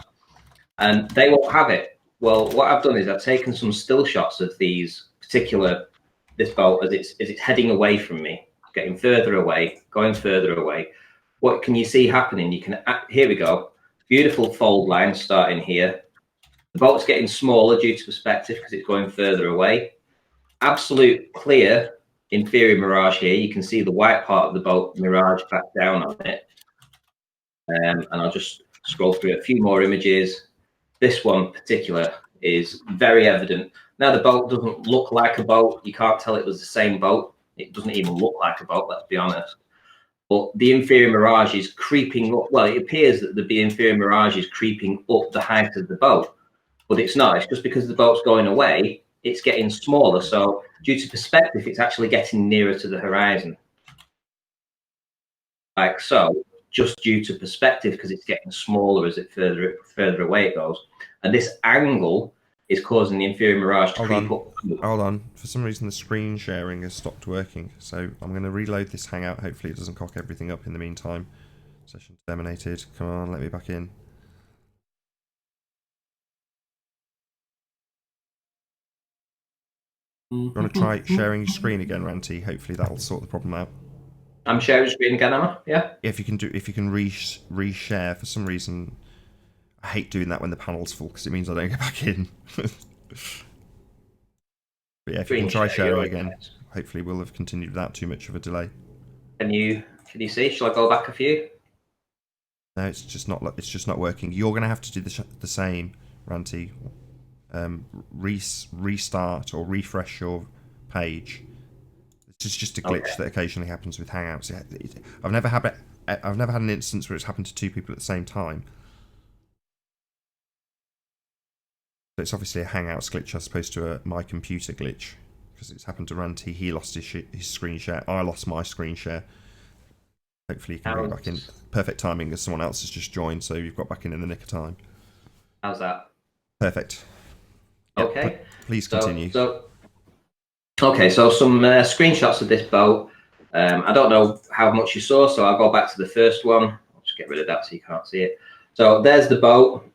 And they won't have it. Well, what I've done is I've taken some still shots of this boat as it's heading away from me, getting further away, going further away. What can you see happening? Here we go. Beautiful fold line starting here. The boat's getting smaller due to perspective because it's going further away. Absolute clear inferior mirage here. You can see the white part of the boat mirage back down on it. And I'll just scroll through a few more images. This one particular is very evident. Now, the boat doesn't look like a boat. You can't tell it was the same boat. It doesn't even look like a boat, let's be honest. But the inferior mirage is creeping up. Well, it appears that the inferior mirage is creeping up the height of the boat, but it's not. It's just because the boat's going away, it's getting smaller. So due to perspective, it's actually getting nearer to the horizon. Like so, just due to perspective, because it's getting smaller as it further away it goes. And this angle is causing the inferior mirage to creep up. Hold on. For some reason, the screen sharing has stopped working. So I'm going to reload this Hangout. Hopefully it doesn't cock everything up in the meantime. Session terminated. Come on, let me back in. You want to try sharing your screen again, Ranty? Hopefully that'll sort the problem out. I'm sharing screen again, am I? Yeah. If you can reshare. For some reason, I hate doing that when the panel's full because it means I don't get back in. But yeah, if you can try sharing again, hopefully we'll have continued without too much of a delay. Can you see? Shall I go back a few? No, it's just not working. You're going to have to do the same, Ranty. Restart or refresh your page. It's just a glitch that occasionally happens with Hangouts. I've never had an instance where it's happened to two people at the same time. So it's obviously a Hangouts glitch as opposed to a my computer glitch, because it's happened to Ranty. He lost his screen share. I lost my screen share. Hopefully you can bring it back in. Perfect timing as someone else has just joined, so you've got back in the nick of time. How's that? Perfect. Okay. Yep, please continue. Okay, so some screenshots of this boat. I don't know how much you saw, so I'll go back to the first one. I'll just get rid of that so you can't see it. So there's the boat.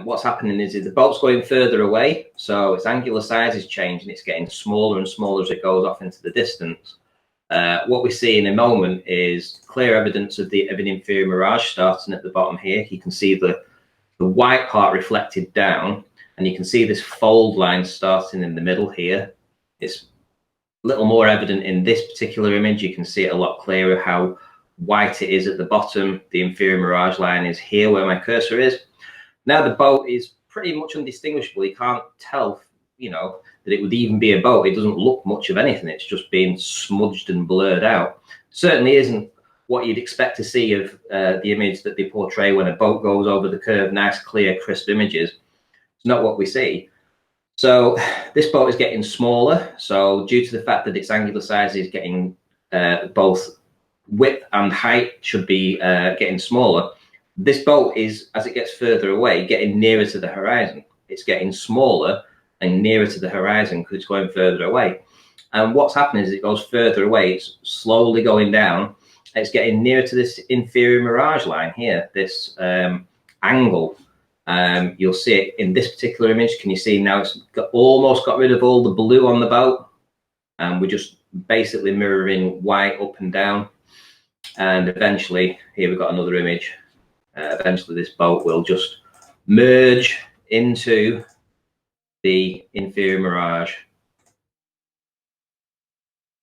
What's happening is the boat's going further away, so its angular size is changing. It's getting smaller and smaller as it goes off into the distance. What we see in a moment is clear evidence of an inferior mirage starting at the bottom here. You can see the white part reflected down, and you can see this fold line starting in the middle here. It's a little more evident in this particular image. You can see it a lot clearer how white it is at the bottom. The inferior mirage line is here where my cursor is. Now the boat is pretty much undistinguishable. You can't tell, that it would even be a boat. It doesn't look much of anything. It's just being smudged and blurred out. Certainly isn't what you'd expect to see of the image that they portray when a boat goes over the curve. Nice, clear, crisp images. It's not what we see. So this boat is getting smaller. So due to the fact that its angular size is getting both width and height should be getting smaller, this boat is, as it gets further away, getting nearer to the horizon. It's getting smaller and nearer to the horizon because it's going further away. And what's happening is it goes further away. It's slowly going down. It's getting nearer to this inferior mirage line here, this angle. You'll see it in this particular image. Can you see now it's almost got rid of all the blue on the boat, and we're just basically mirroring white up and down. And eventually, here we've got another image. Eventually this boat will just merge into the inferior mirage.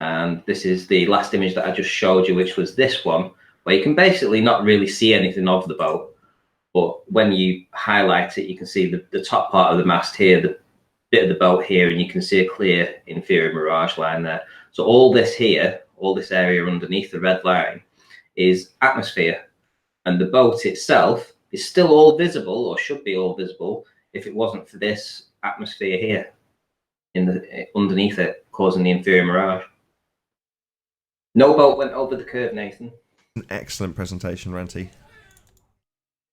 And this is the last image that I just showed you, which was this one, where you can basically not really see anything of the boat. But when you highlight it, you can see the top part of the mast here, the bit of the boat here, and you can see a clear inferior mirage line there. So all this here, all this area underneath the red line is atmosphere. And the boat itself is still all visible, or should be all visible, if it wasn't for this atmosphere here underneath it, causing the inferior mirage. No boat went over the curve, Nathan. An excellent presentation, Renty.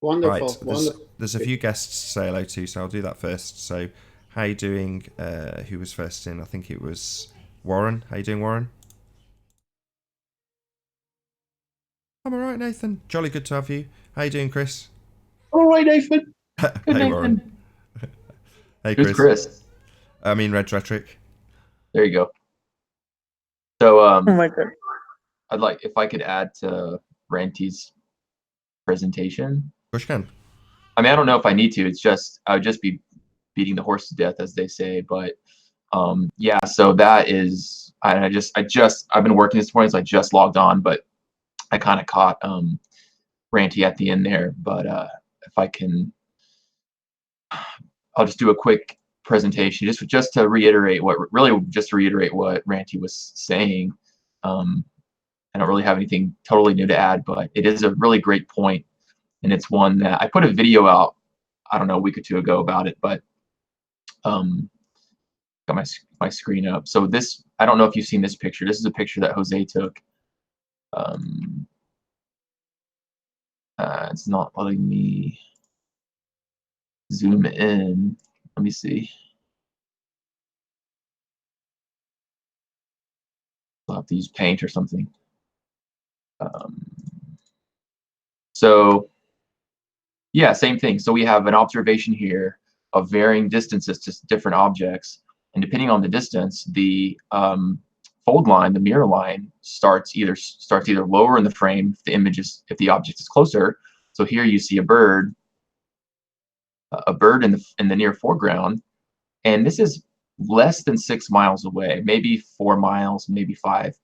Wonderful. Right, Wonderful. there's a few guests to say hello to, so I'll do that first. So, how you doing? Who was first in? I think it was Warren. How you doing, Warren? I'm alright, Nathan. Jolly good to have you. How you doing, Chris? All right, Nathan. Good, Hey, Nathan. Warren. Hey, Who's Chris? I mean, Red Rhetoric. There you go. So, Oh my god. I'd like if I could add to Ranty's presentation. Push can. I mean, I don't know if I need to. It's just I would just be beating the horse to death, as they say. But yeah. So that is. I've been working this morning, so I just logged on, but I kind of caught Ranty at the end there. But if I can, I'll just do a quick presentation just to reiterate what Ranty was saying. I don't really have anything totally new to add, but it is a really great point, and it's one that I put a video out, I don't know, a week or two ago about it, but got my screen up. So this, I don't know if you've seen this picture. This is a picture that Jose took. It's not letting me zoom in. Let me see. I'll have to use paint or something. So yeah, same thing. So we have an observation here of varying distances to different objects, and depending on the distance, the fold line, the mirror line, starts either lower in the frame if the object is closer. So here you see a bird in the near foreground, and this is less than 6 miles away, maybe 4 miles, maybe 5.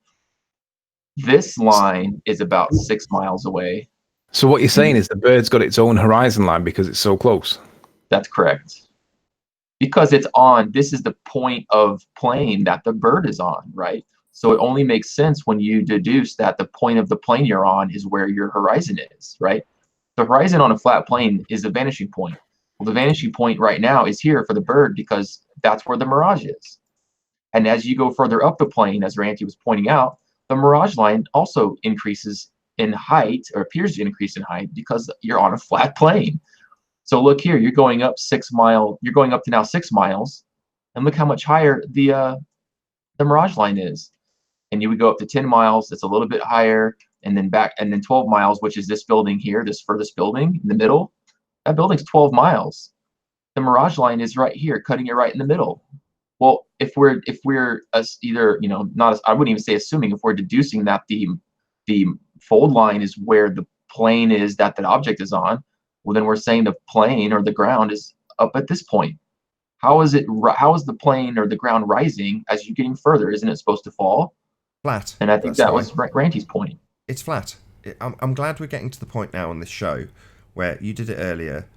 This line is about 6 miles away. So what you're saying is the bird's got its own horizon line because it's so close? That's correct. Because it's on, this is the point of plane that the bird is on, right? So it only makes sense when you deduce that the point of the plane you're on is where your horizon is, right? The horizon on a flat plane is the vanishing point. Well, the vanishing point right now is here for the bird because that's where the mirage is. And as you go further up the plane, as Ranty was pointing out, the mirage line also increases in height, or appears to increase in height, because you're on a flat plane. So look here, you're going up 6 miles. You're going up to now 6 miles, and look how much higher the mirage line is. And you would go up to 10 miles. It's a little bit higher, and then back, and then 12 miles, which is this building here, this furthest building in the middle. That building's 12 miles. The mirage line is right here, cutting it right in the middle. Well, if we're either, you know, not, I wouldn't even say assuming, if we're deducing that the fold line is where the plane is that object is on, well, then we're saying the plane or the ground is up at this point. How is the plane or the ground rising as you're getting further? Isn't it supposed to fall? Flat. And I think that was Ranty's point. It's flat. I'm glad we're getting to the point now on this show where you did it earlier,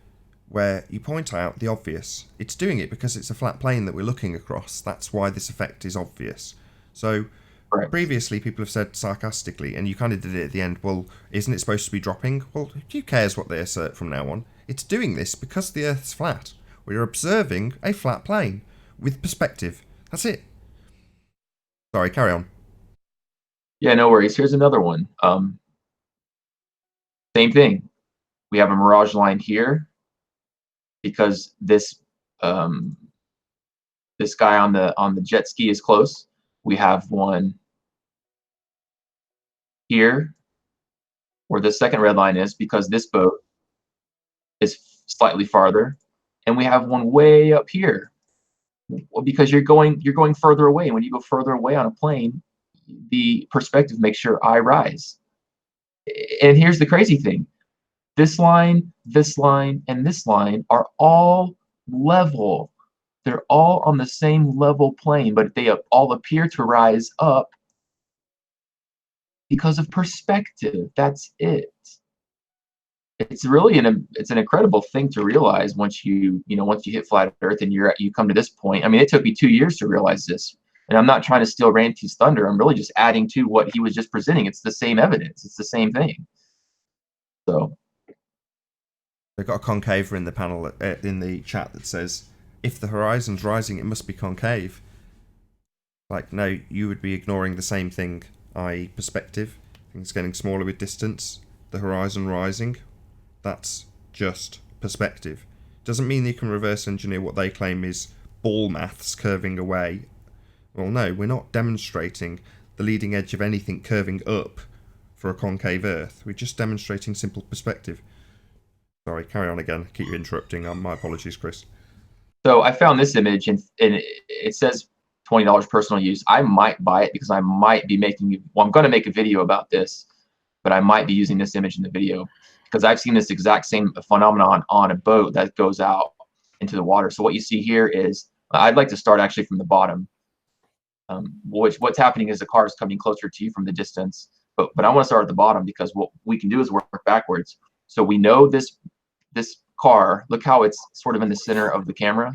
where you point out the obvious. It's doing it because it's a flat plane that we're looking across. That's why this effect is obvious. So previously people have said sarcastically, and you kind of did it at the end, well, isn't it supposed to be dropping? Well, who cares what they assert from now on? It's doing this because the Earth's flat. We're observing a flat plane with perspective. That's it. Sorry, carry on. Yeah, no worries. Here's another one. Same thing. We have a mirage line here because this this guy on the jet ski is close. We have one here where the second red line is because this boat is slightly farther, and we have one way up here. Well, because you're going further away, and when you go further away on a plane, the perspective makes your eye rise. And here's the crazy thing. This line, and this line are all level. They're all on the same level plane, but they all appear to rise up Because of perspective. That's it. It's really an incredible thing to realize once you hit flat Earth and you come to this point. I mean, it took me 2 years to realize this, and I'm not trying to steal Ranty's thunder. I'm really just adding to what he was just presenting. It's the same evidence. It's the same thing. So they've got a concaver in the panel in the chat that says, "If the horizon's rising, it must be concave." Like, no, you would be ignoring the same thing, i.e., perspective. Things getting smaller with distance. The horizon rising. That's just perspective. Doesn't mean you can reverse engineer what they claim is ball maths curving away. Well, no, we're not demonstrating the leading edge of anything curving up for a concave Earth. We're just demonstrating simple perspective. Sorry, carry on again. Keep you interrupting. My apologies, Chris. So I found this image, and it says $20 personal use. I might buy it because I might be I'm going to make a video about this, but I might be using this image in the video because I've seen this exact same phenomenon on a boat that goes out into the water. So what you see here is, I'd like to start actually from the bottom. What's happening is the car is coming closer to you from the distance, but I want to start at the bottom because what we can do is work backwards. So we know this car, look how it's sort of in the center of the camera.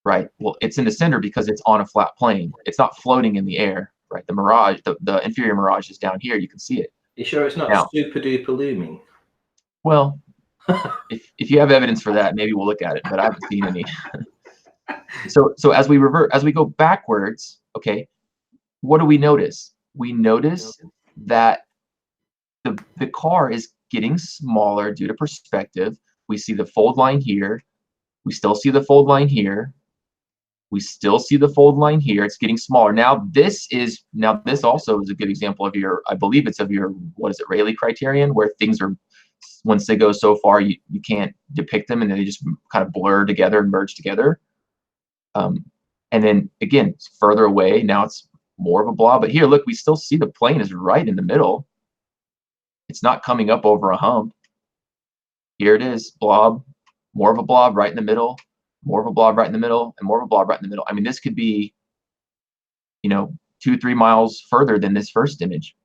Right. Well, it's in the center because it's on a flat plane. It's not floating in the air. Right. The Mirage, the inferior Mirage is down here. You can see it. You sure it's not super duper looming? Well, if you have evidence for that, maybe we'll look at it. But I haven't seen any. So as we go backwards, okay, what do we notice? We notice that the car is getting smaller due to perspective. We see the fold line here. We still see the fold line here. We still see the fold line here. It's getting smaller. Now this also is a good example of I believe it's of your, what is it, Rayleigh criterion, where things are, once they go so far, you can't depict them and then they just kind of blur together and merge together. And then again, further away, now it's more of a blob. But here, look, we still see the plane is right in the middle. It's not coming up over a hump. Here it is, blob, more of a blob right in the middle. More of a blob right in the middle, and more of a blob right in the middle. I mean, this could be, 2-3 miles further than this first image.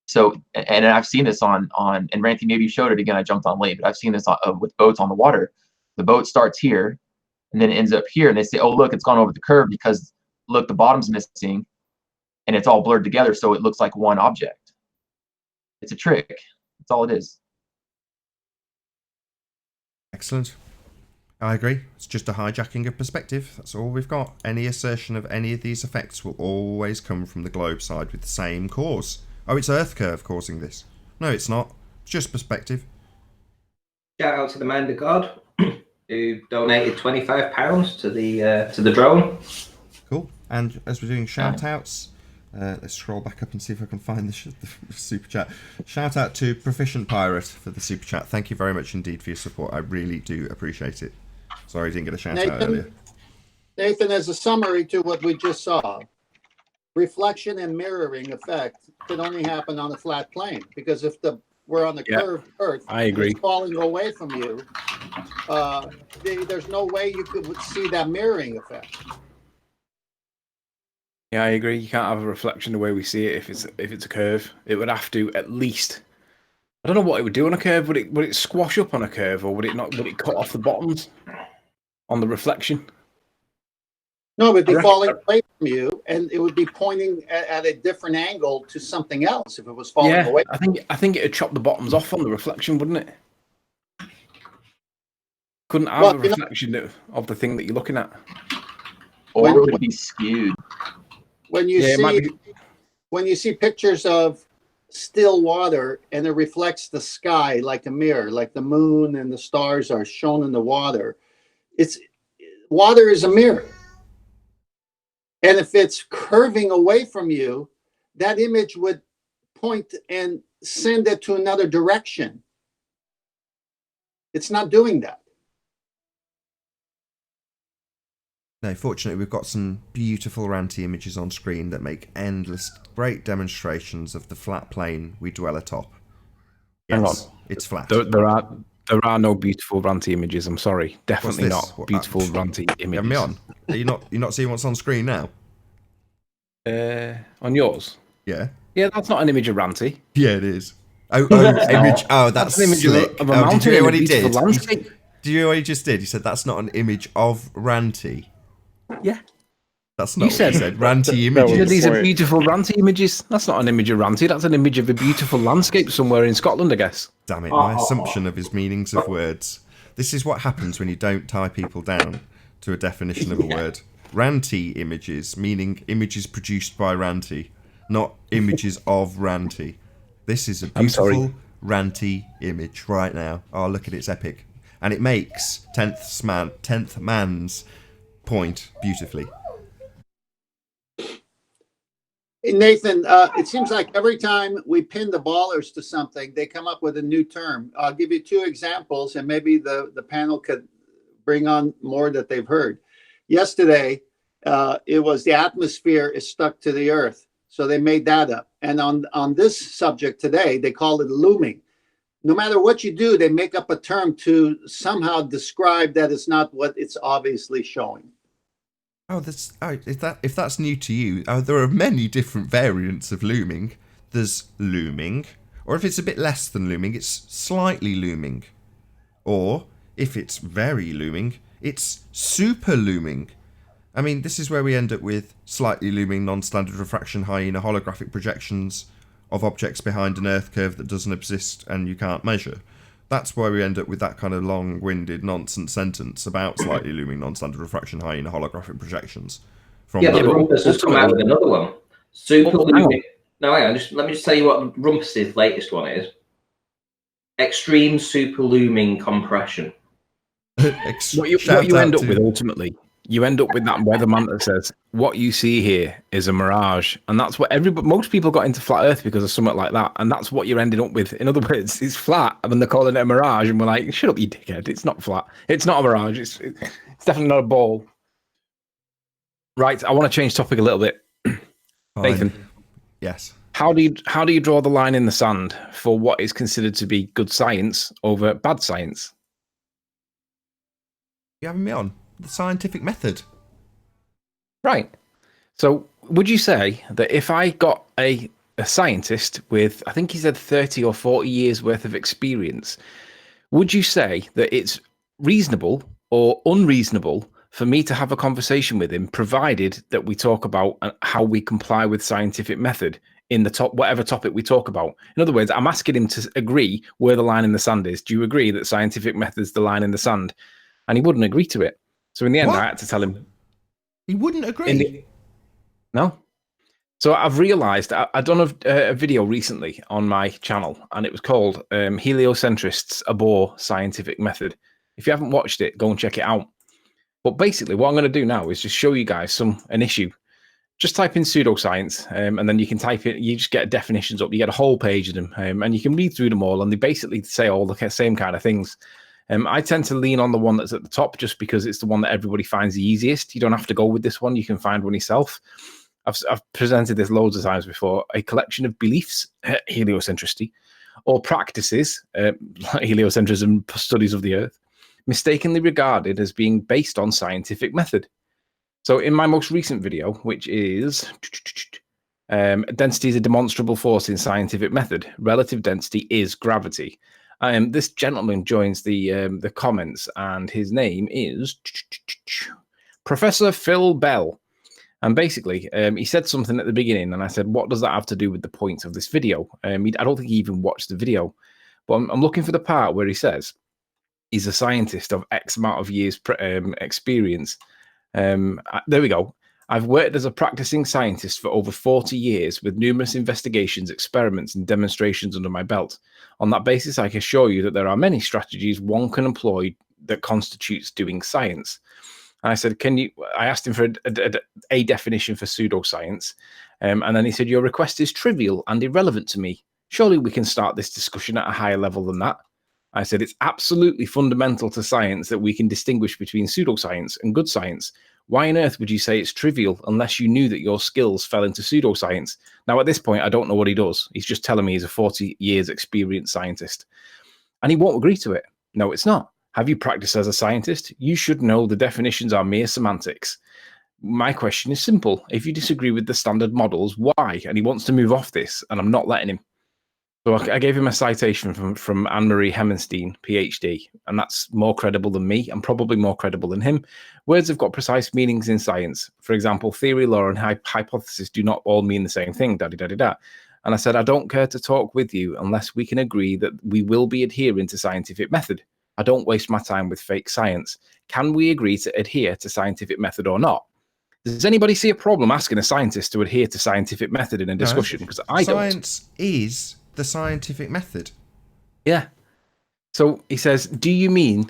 So, and I've seen this on and Ranty, maybe you showed it again. I jumped on late, but I've seen this with boats on the water. The boat starts here, and then it ends up here, and they say, "Oh, look, it's gone over the curve because look, the bottom's missing, and it's all blurred together, so it looks like one object." It's a trick. That's all it is. Excellent. I agree. It's just a hijacking of perspective. That's all we've got. Any assertion of any of these effects will always come from the globe side with the same cause. Oh, it's Earth curve causing this. No, it's not. It's just perspective. Shout out to the man of God who donated £25 to the drone. Cool. And as we're doing shout outs, let's scroll back up and see if I can find the super chat. Shout out to Proficient Pirate for the super chat. Thank you very much indeed for your support. I really do appreciate it. Sorry I didn't get a shout out earlier. Nathan, as a summary to what we just saw, reflection and mirroring effect could only happen on a flat plane, because if we're on the curved Earth, I agree. It's falling away from you, there's no way you could see that mirroring effect. Yeah, I agree. You can't have a reflection the way we see it if it's a curve. It would have to at least. I don't know what it would do on a curve. Would it squash up on a curve, or would it not? Would it cut off the bottoms on the reflection? No, it would be falling away from you, and it would be pointing at a different angle to something else if it was falling away. I think it would chop the bottoms off on the reflection, wouldn't it? Couldn't have a reflection of the thing that you're looking at. Or it would be skewed. When you see pictures of still water and it reflects the sky like a mirror, like the moon and the stars are shown in the water, water is a mirror. And if it's curving away from you, that image would point and send it to another direction. It's not doing that. No, fortunately, we've got some beautiful Ranty images on screen that make endless, great demonstrations of the flat plane we dwell atop. Yes, hang on, it's flat. There are no beautiful Ranty images. I'm sorry, definitely not beautiful Ranty images. Have me on. Are you not seeing what's on screen now? On yours? Yeah. Yeah, that's not an image of Ranty. Yeah, it is. Oh, It's image. not. Oh, that's an image slick. of a Oh, did mountain you hear in what a he beautiful did? landscape. Do you hear what he just did? He said that's not an image of Ranty. Yeah. That's not what he said. Ranty that was images. the These are point. beautiful Ranty images. That's not an image of Ranty. That's an image of a beautiful landscape somewhere in Scotland, I guess. Damn it, my assumption of his meanings of words. This is what happens when you don't tie people down to a definition of a word. Ranty images, meaning images produced by Ranty, not images of Ranty. This is a beautiful Ranty image right now. Oh, look at it, it's epic. And it makes 10th man's point beautifully. Nathan, it seems like every time we pin the ballers to something, they come up with a new term. I'll give you 2 examples, and maybe the panel could bring on more that they've heard. Yesterday, it was the atmosphere is stuck to the earth. So they made that up. And on this subject today, they call it looming. No matter what you do, they make up a term to somehow describe that it's not what it's obviously showing. Oh, if that's new to you, there are many different variants of looming. There's looming, or if it's a bit less than looming, it's slightly looming. Or, if it's very looming, it's super looming. I mean, this is where we end up with slightly looming non-standard refraction hyena holographic projections of objects behind an Earth curve that doesn't exist and you can't measure. That's where we end up with that kind of long-winded nonsense sentence about slightly looming non-standard refraction hyena holographic projections. But Rumpus has come out with another one. Super looming. No, hang on. Let me just tell you what Rumpus's latest one is. Extreme super looming compression. What you end up with ultimately, you end up with that weatherman that says, what you see here is a mirage. And that's what most people got into flat earth because of something like that. And that's what you're ending up with. In other words, it's flat and they're calling it a mirage. And we're like, shut up, you dickhead. It's not flat. It's not a mirage. It's definitely not a ball. Right. I want to change topic a little bit. Nathan. Yes. How do you draw the line in the sand for what is considered to be good science over bad science? You having me on? The scientific method. Right. So would you say that if I got a scientist with, I think he said 30 or 40 years worth of experience, would you say that it's reasonable or unreasonable for me to have a conversation with him, provided that we talk about how we comply with scientific method in the whatever topic we talk about? In other words, I'm asking him to agree where the line in the sand is. Do you agree that scientific method's the line in the sand? And he wouldn't agree to it. So in the end, I had to tell him. He wouldn't agree? No. So I've realised, I've done a video recently on my channel, and it was called Heliocentrists Abhor Scientific Method. If you haven't watched it, go and check it out. But basically, what I'm going to do now is just show you guys an issue. Just type in pseudoscience, and then you can type it. You just get definitions up. You get a whole page of them, and you can read through them all, and they basically say all the same kind of things. I tend to lean on the one that's at the top just because it's the one that everybody finds the easiest. You don't have to go with this one. You can find one yourself. I've presented this loads of times before. A collection of beliefs, heliocentricity, or practices, heliocentrism, studies of the Earth, mistakenly regarded as being based on scientific method. So in my most recent video, which is density is a demonstrable force in scientific method. Relative density is gravity. This gentleman joins the comments, and his name is Professor Phil Bell. And basically, he said something at the beginning, and I said, what does that have to do with the point of this video? I don't think he even watched the video, but I'm looking for the part where he says he's a scientist of X amount of years experience. There we go. I've worked as a practicing scientist for over 40 years with numerous investigations, experiments, and demonstrations under my belt. On that basis, I can assure you that there are many strategies one can employ that constitutes doing science. And I said, I asked him for a definition for pseudoscience. And then he said, your request is trivial and irrelevant to me. Surely we can start this discussion at a higher level than that. I said, it's absolutely fundamental to science that we can distinguish between pseudoscience and good science. Why on earth would you say it's trivial unless you knew that your skills fell into pseudoscience? Now, at this point, I don't know what he does. He's just telling me he's a 40 years experienced scientist. And he won't agree to it. No, it's not. Have you practiced as a scientist? You should know the definitions are mere semantics. My question is simple. If you disagree with the standard models, why? And he wants to move off this, and I'm not letting him. So I gave him a citation from Anne-Marie Hemmenstein, PhD, and that's more credible than me and probably more credible than him. Words have got precise meanings in science. For example, theory, law, and hypothesis do not all mean the same thing, da-di-da-di-da. And I said, I don't care to talk with you unless we can agree that we will be adhering to scientific method. I don't waste my time with fake science. Can we agree to adhere to scientific method or not? Does anybody see a problem asking a scientist to adhere to scientific method in a discussion? Because I don't. Science is the scientific method. Yeah. So he says, do you mean,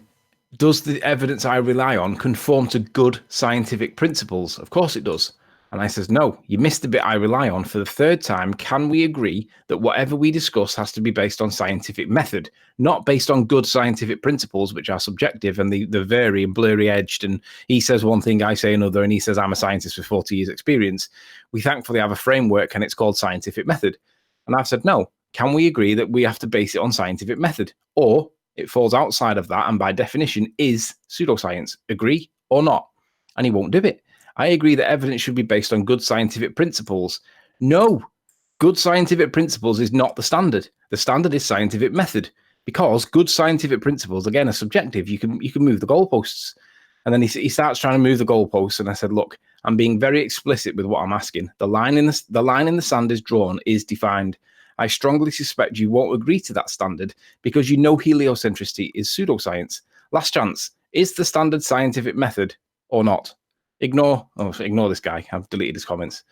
does the evidence I rely on conform to good scientific principles? Of course it does. And I says, no, you missed the bit I rely on for the third time. Can we agree that whatever we discuss has to be based on scientific method, not based on good scientific principles, which are subjective and they're very and blurry edged. And he says one thing, I say another, and he says, I'm a scientist with 40 years experience. We thankfully have a framework and it's called scientific method. And I've said, no, can we agree that we have to base it on scientific method, or it falls outside of that and by definition is pseudoscience? Agree or not? And he won't do it. I agree that evidence should be based on good scientific principles. No, good scientific principles is not the standard. The standard is scientific method, because good scientific principles, again, are subjective. You can move the goalposts. And then he starts trying to move the goalposts. And I said, look, I'm being very explicit with what I'm asking. The line in the sand is drawn, is defined. I strongly suspect you won't agree to that standard because you know heliocentricity is pseudoscience. Last chance. Is the standard scientific method or not? Ignore this guy. I've deleted his comments.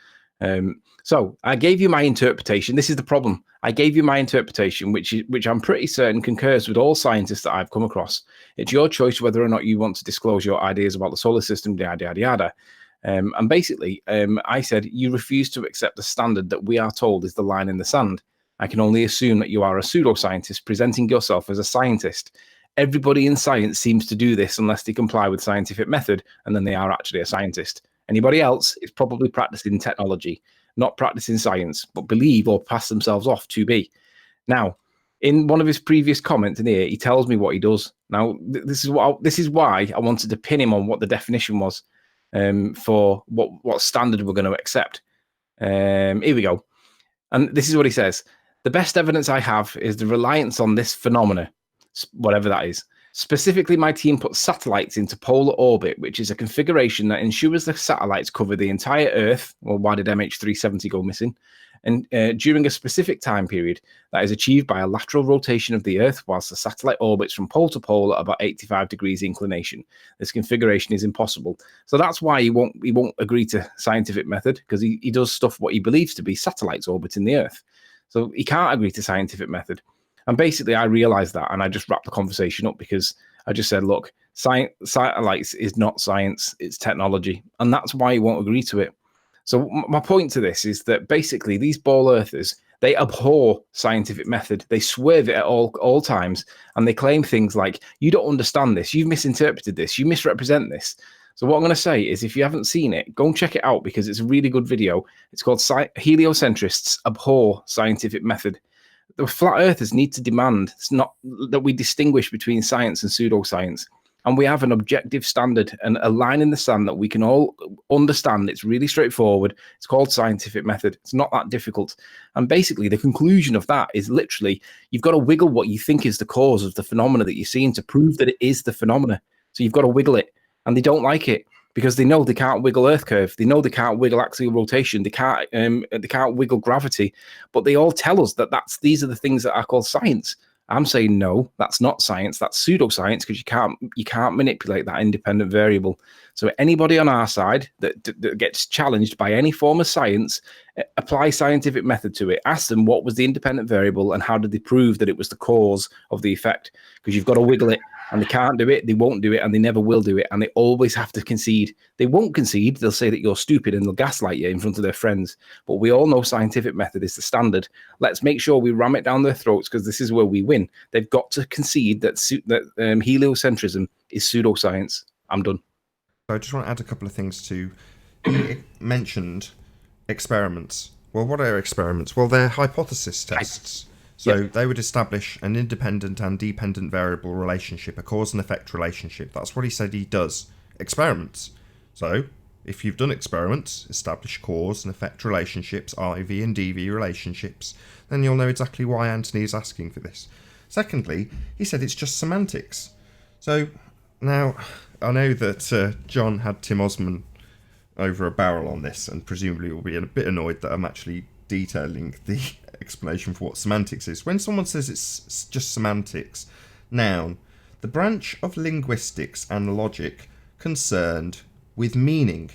So I gave you my interpretation. This is the problem. I gave you my interpretation, which I'm pretty certain concurs with all scientists that I've come across. It's your choice whether or not you want to disclose your ideas about the solar system, yada, yada, yada. And basically, I said, you refuse to accept the standard that we are told is the line in the sand. I can only assume that you are a pseudoscientist presenting yourself as a scientist. Everybody in science seems to do this unless they comply with scientific method, and then they are actually a scientist. Anybody else is probably practicing technology, not practicing science, but believe or pass themselves off to be. Now, in one of his previous comments in here, he tells me what he does. Now, this is why I wanted to pin him on what the definition was for what standard we're going to accept. Here we go. And this is what he says. The best evidence I have is the reliance on this phenomena, whatever that is. Specifically, my team puts satellites into polar orbit, which is a configuration that ensures the satellites cover the entire Earth. Well, why did MH370 go missing? And during a specific time period that is achieved by a lateral rotation of the Earth whilst the satellite orbits from pole to pole at about 85 degrees inclination. This configuration is impossible. So that's why he won't agree to scientific method, because he does stuff what he believes to be satellites orbiting the Earth. So he can't agree to scientific method. And basically, I realized that, and I just wrapped the conversation up because I just said, look, satellites is not science, it's technology. And that's why he won't agree to it. So my point to this is that basically these ball earthers, they abhor scientific method. They swerve it at all times. And they claim things like, you don't understand this. You've misinterpreted this. You misrepresent this. So what I'm going to say is, if you haven't seen it, go and check it out because it's a really good video. It's called Heliocentrists Abhor Scientific Method. The flat earthers need to demand not that we distinguish between science and pseudoscience. And we have an objective standard and a line in the sand that we can all understand. It's really straightforward. It's called scientific method. It's not that difficult. And basically, the conclusion of that is literally, you've got to wiggle what you think is the cause of the phenomena that you're seeing to prove that it is the phenomena. So you've got to wiggle it. And they don't like it because they know they can't wiggle Earth curve. They know they can't wiggle axial rotation. They can't wiggle gravity. But they all tell us that these are the things that are called science. I'm saying no, that's not science. That's pseudoscience because you can't manipulate that independent variable. So anybody on our side that gets challenged by any form of science, apply scientific method to it. Ask them what was the independent variable and how did they prove that it was the cause of the effect? Because you've got to wiggle it. And they can't do it, they won't do it, and they never will do it, and they always have to concede. They won't concede, they'll say that you're stupid and they'll gaslight you in front of their friends. But we all know scientific method is the standard. Let's make sure we ram it down their throats because this is where we win. They've got to concede that heliocentrism is pseudoscience. I'm done. I just want to add a couple of things to, you mentioned experiments. Well, what are experiments? Well, they're hypothesis tests. So they would establish an independent and dependent variable relationship, a cause and effect relationship. That's what he said he does. Experiments. So If you've done experiments, established cause and effect relationships, IV and DV relationships, then you'll know exactly why Anthony is asking for this. Secondly, he said it's just semantics. So now, I know that John had Tim Osman over a barrel on this, and presumably will be a bit annoyed that I'm actually detailing the explanation for what semantics is. When someone says it's just semantics, noun, the branch of linguistics and logic concerned with meaning.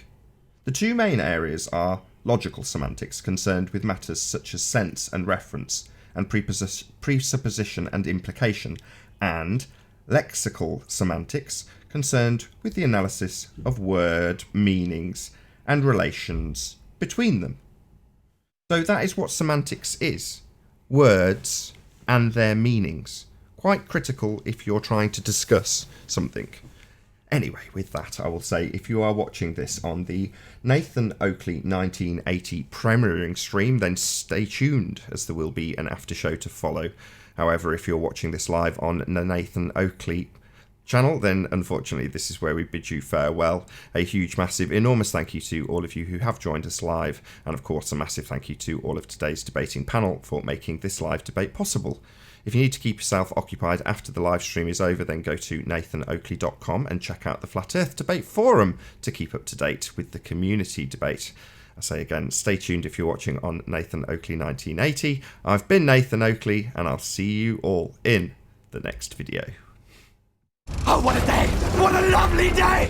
The two main areas are logical semantics, concerned with matters such as sense and reference, and presupposition and implication, and lexical semantics, concerned with the analysis of word meanings and relations between them. So that is what semantics is. Words and their meanings. Quite critical if you're trying to discuss something. Anyway, with that, I will say, if you are watching this on the Nathan Oakley 1980 premiering stream, then stay tuned, as there will be an after show to follow. However, if you're watching this live on the Nathan Oakley channel, then unfortunately this is where we bid you farewell. A huge, massive, enormous thank you to all of you who have joined us live, and of course a massive thank you to all of today's debating panel for making this live debate possible. If you need to keep yourself occupied after the live stream is over, then go to nathanoakley.com and check out the Flat Earth Debate Forum to keep up to date with the community debate. I say again, stay tuned if you're watching on Nathan Oakley 1980. I've been Nathan Oakley, and I'll see you all in the next video. Oh, what a day! What a lovely day!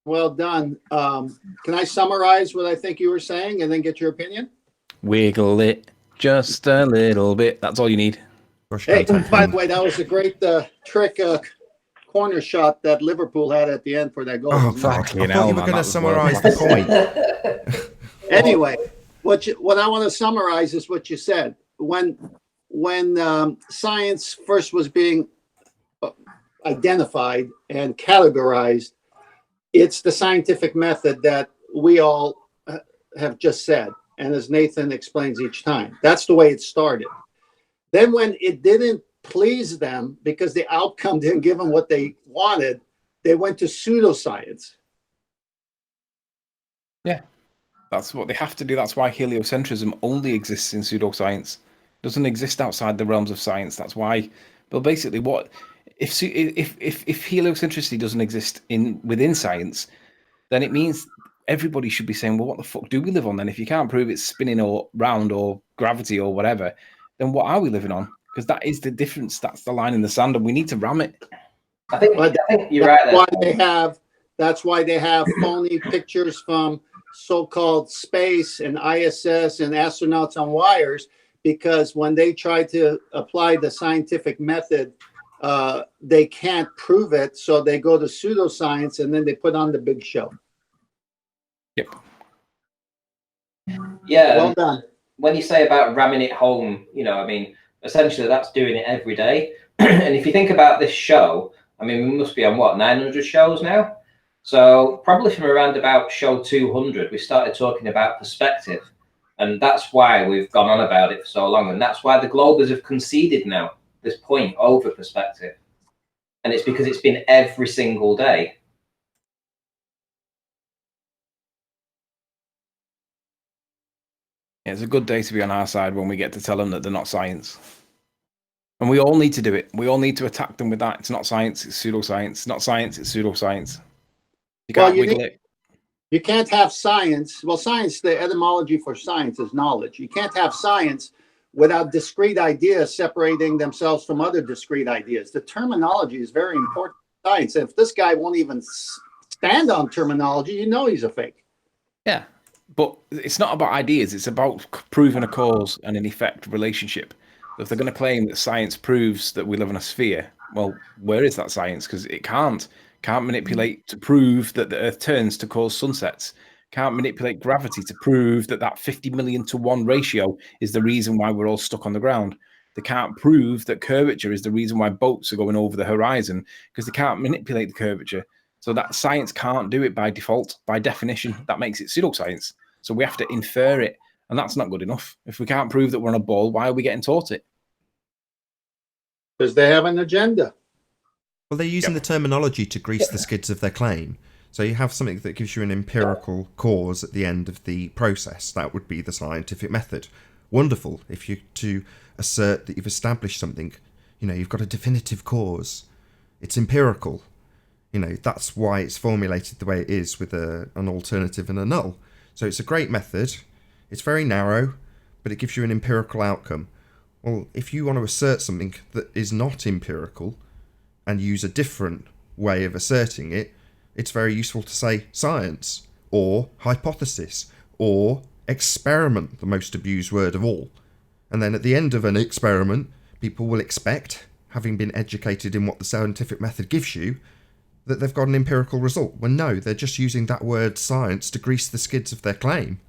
Well done. Can I summarize what I think you were saying and then get your opinion? Wiggle it just a little bit. That's all you need. Hey, by the way, that was a great trick corner shot that Liverpool had at the end for that goal. Oh, fuck. I thought you were going to summarise the point. Anyway, what I want to summarize is what you said. When science first was being identified and categorized, it's the scientific method that we all have just said. And as Nathan explains each time, that's the way it started. Then when it didn't please them because the outcome didn't give them what they wanted, they went to pseudoscience. Yeah, that's what they have to do. That's why heliocentrism only exists in pseudoscience. It doesn't exist outside the realms of science. That's why. But basically, what if heliocentricity doesn't exist within science, then it means everybody should be saying, well, what the fuck do we live on then? If you can't prove it's spinning or round or gravity or whatever, then what are we living on? Because that is the difference. That's the line in the sand, and we need to ram it. I think you're right there. That's why they have phony pictures from so-called space and ISS and astronauts on wires, because when they try to apply the scientific method, they can't prove it, so they go to pseudoscience and then they put on the big show. Yep. Yeah. Well done. When you say about ramming it home, I mean, essentially that's doing it every day. And if you think about this show, I mean, we must be on 900 shows now. So probably from around about show 200, we started talking about perspective. And that's why we've gone on about it for so long. And that's why the Globers have conceded now this point over perspective. And it's because it's been every single day. It's a good day to be on our side when we get to tell them that they're not science. And we all need to do it. We all need to attack them with that. It's not science, it's pseudoscience. It's not science, it's pseudoscience. You can't wiggle it. You can't have science. Well, science, the etymology for science is knowledge. You can't have science without discrete ideas separating themselves from other discrete ideas. The terminology is very important in science. If this guy won't even stand on terminology, he's a fake. Yeah, but it's not about ideas. It's about proving a cause and an effect relationship. If they're going to claim that science proves that we live in a sphere, well, where is that science? Because it can't manipulate to prove that the Earth turns to cause sunsets. Can't manipulate gravity to prove that 50 million to 1 ratio is the reason why we're all stuck on the ground. They can't prove that curvature is the reason why boats are going over the horizon, because they can't manipulate the curvature. So that science can't do it by default, by definition. That makes it pseudoscience. So we have to infer it, and that's not good enough. If we can't prove that we're on a ball, why are we getting taught it? Because they have an agenda. Well, they're using the terminology to grease the skids of their claim. So you have something that gives you an empirical cause at the end of the process. That would be the scientific method. Wonderful. If you to assert that you've established something, you've got a definitive cause. It's empirical. That's why it's formulated the way it is with an alternative and a null. So it's a great method. It's very narrow, but it gives you an empirical outcome. Well, if you want to assert something that is not empirical and use a different way of asserting it, it's very useful to say science or hypothesis or experiment, the most abused word of all. And then at the end of an experiment, people will expect, having been educated in what the scientific method gives you, that they've got an empirical result. When no, they're just using that word science to grease the skids of their claim.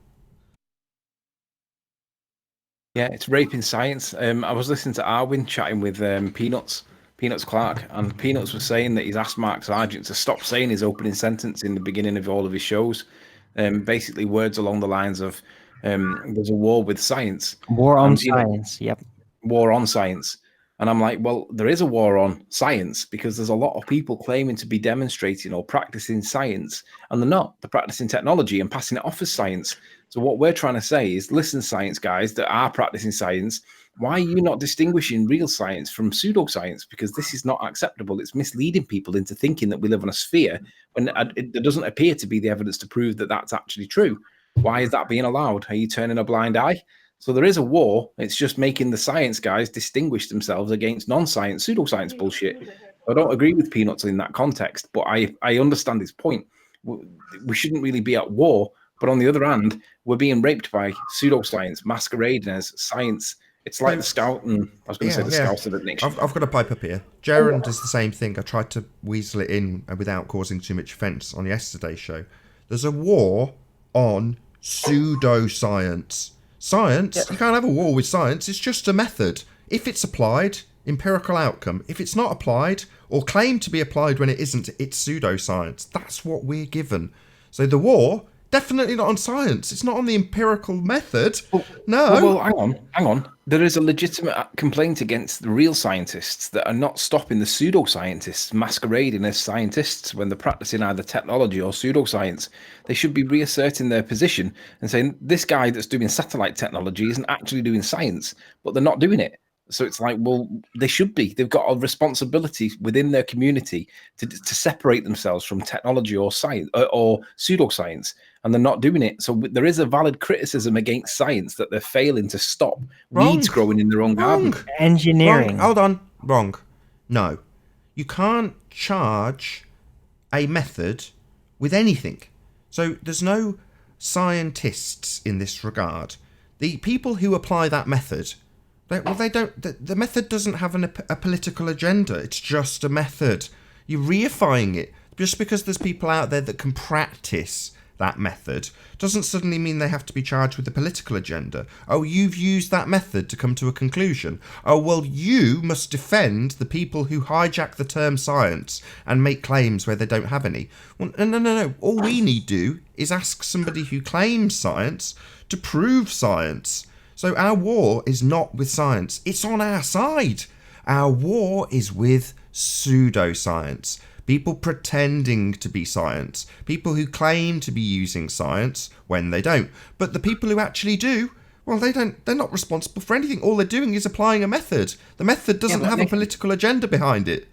Yeah, it's raping science. I was listening to Arwin chatting with Peanuts Clark, and Peanuts was saying that he's asked Mark Sargent to stop saying his opening sentence in the beginning of all of his shows. Basically words along the lines of there's a war with science. War on science, yep. War on science. And I'm like, well, there is a war on science because there's a lot of people claiming to be demonstrating or practicing science, and they're not. They're practicing technology and passing it off as science. So what we're trying to say is, listen, science guys that are practicing science, why are you not distinguishing real science from pseudoscience? Because this is not acceptable. It's misleading people into thinking that we live on a sphere when there doesn't appear to be the evidence to prove that that's actually true. Why is that being allowed? Are you turning a blind eye? So there is a war. It's just making the science guys distinguish themselves against non-science, pseudoscience bullshit. I don't agree with Peanuts in that context, but I understand his point. We shouldn't really be at war, but on the other hand, we're being raped by pseudoscience masquerading as science. It's like the Scout and I was going to say the Scouts of the Nation. I've got a pipe up here. Jaron does the same thing. I tried to weasel it in without causing too much offence on yesterday's show. There's a war on pseudoscience. Science, you can't have a war with science. It's just a method. If it's applied, empirical outcome. If it's not applied or claimed to be applied when it isn't, it's pseudoscience. That's what we're given. So the war, definitely not on science. It's not on the empirical method. No. Well, hang on. There is a legitimate complaint against the real scientists that are not stopping the pseudoscientists masquerading as scientists when they're practicing either technology or pseudoscience. They should be reasserting their position and saying, this guy that's doing satellite technology isn't actually doing science, but they're not doing it. So it's like, well, they should be. They've got a responsibility within their community to separate themselves from technology or science or pseudoscience, and they're not doing it. So there is a valid criticism against science that they're failing to stop weeds growing in their own garden. Engineering. Wrong. Hold on. Wrong. No. You can't charge a method with anything. So there's no scientists in this regard. The people who apply that method... they don't. The method doesn't have a political agenda. It's just a method. You're reifying it. Just because there's people out there that can practice that method doesn't suddenly mean they have to be charged with a political agenda. Oh, you've used that method to come to a conclusion. Oh, well, you must defend the people who hijack the term science and make claims where they don't have any. Well, no. All we need to do is ask somebody who claims science to prove science. So our war is not with science. It's on our side. Our war is with pseudoscience. People pretending to be science. People who claim to be using science when they don't. But the people who actually do, well, they're not responsible for anything. All they're doing is applying a method. The method doesn't have a political agenda behind it.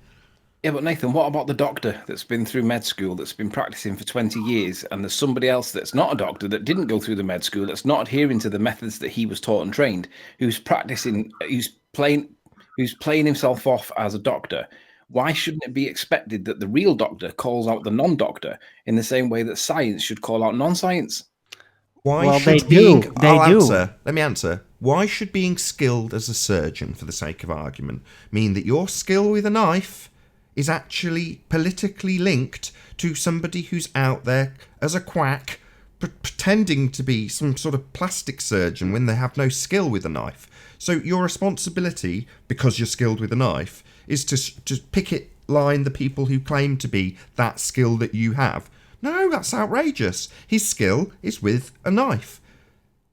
Yeah, but Nathan, what about the doctor that's been through med school, that's been practicing for 20 years, and there's somebody else that's not a doctor, that didn't go through the med school, that's not adhering to the methods that he was taught and trained, who's practicing, who's playing himself off as a doctor? Why shouldn't it be expected that the real doctor calls out the non-doctor in the same way that science should call out non-science? Let me answer. Why should being skilled as a surgeon, for the sake of argument, mean that your skill with a knife is actually politically linked to somebody who's out there as a quack pretending to be some sort of plastic surgeon when they have no skill with a knife? So your responsibility, because you're skilled with a knife, is to pick it line the people who claim to be that skill that you have. No, that's outrageous. His skill is with a knife.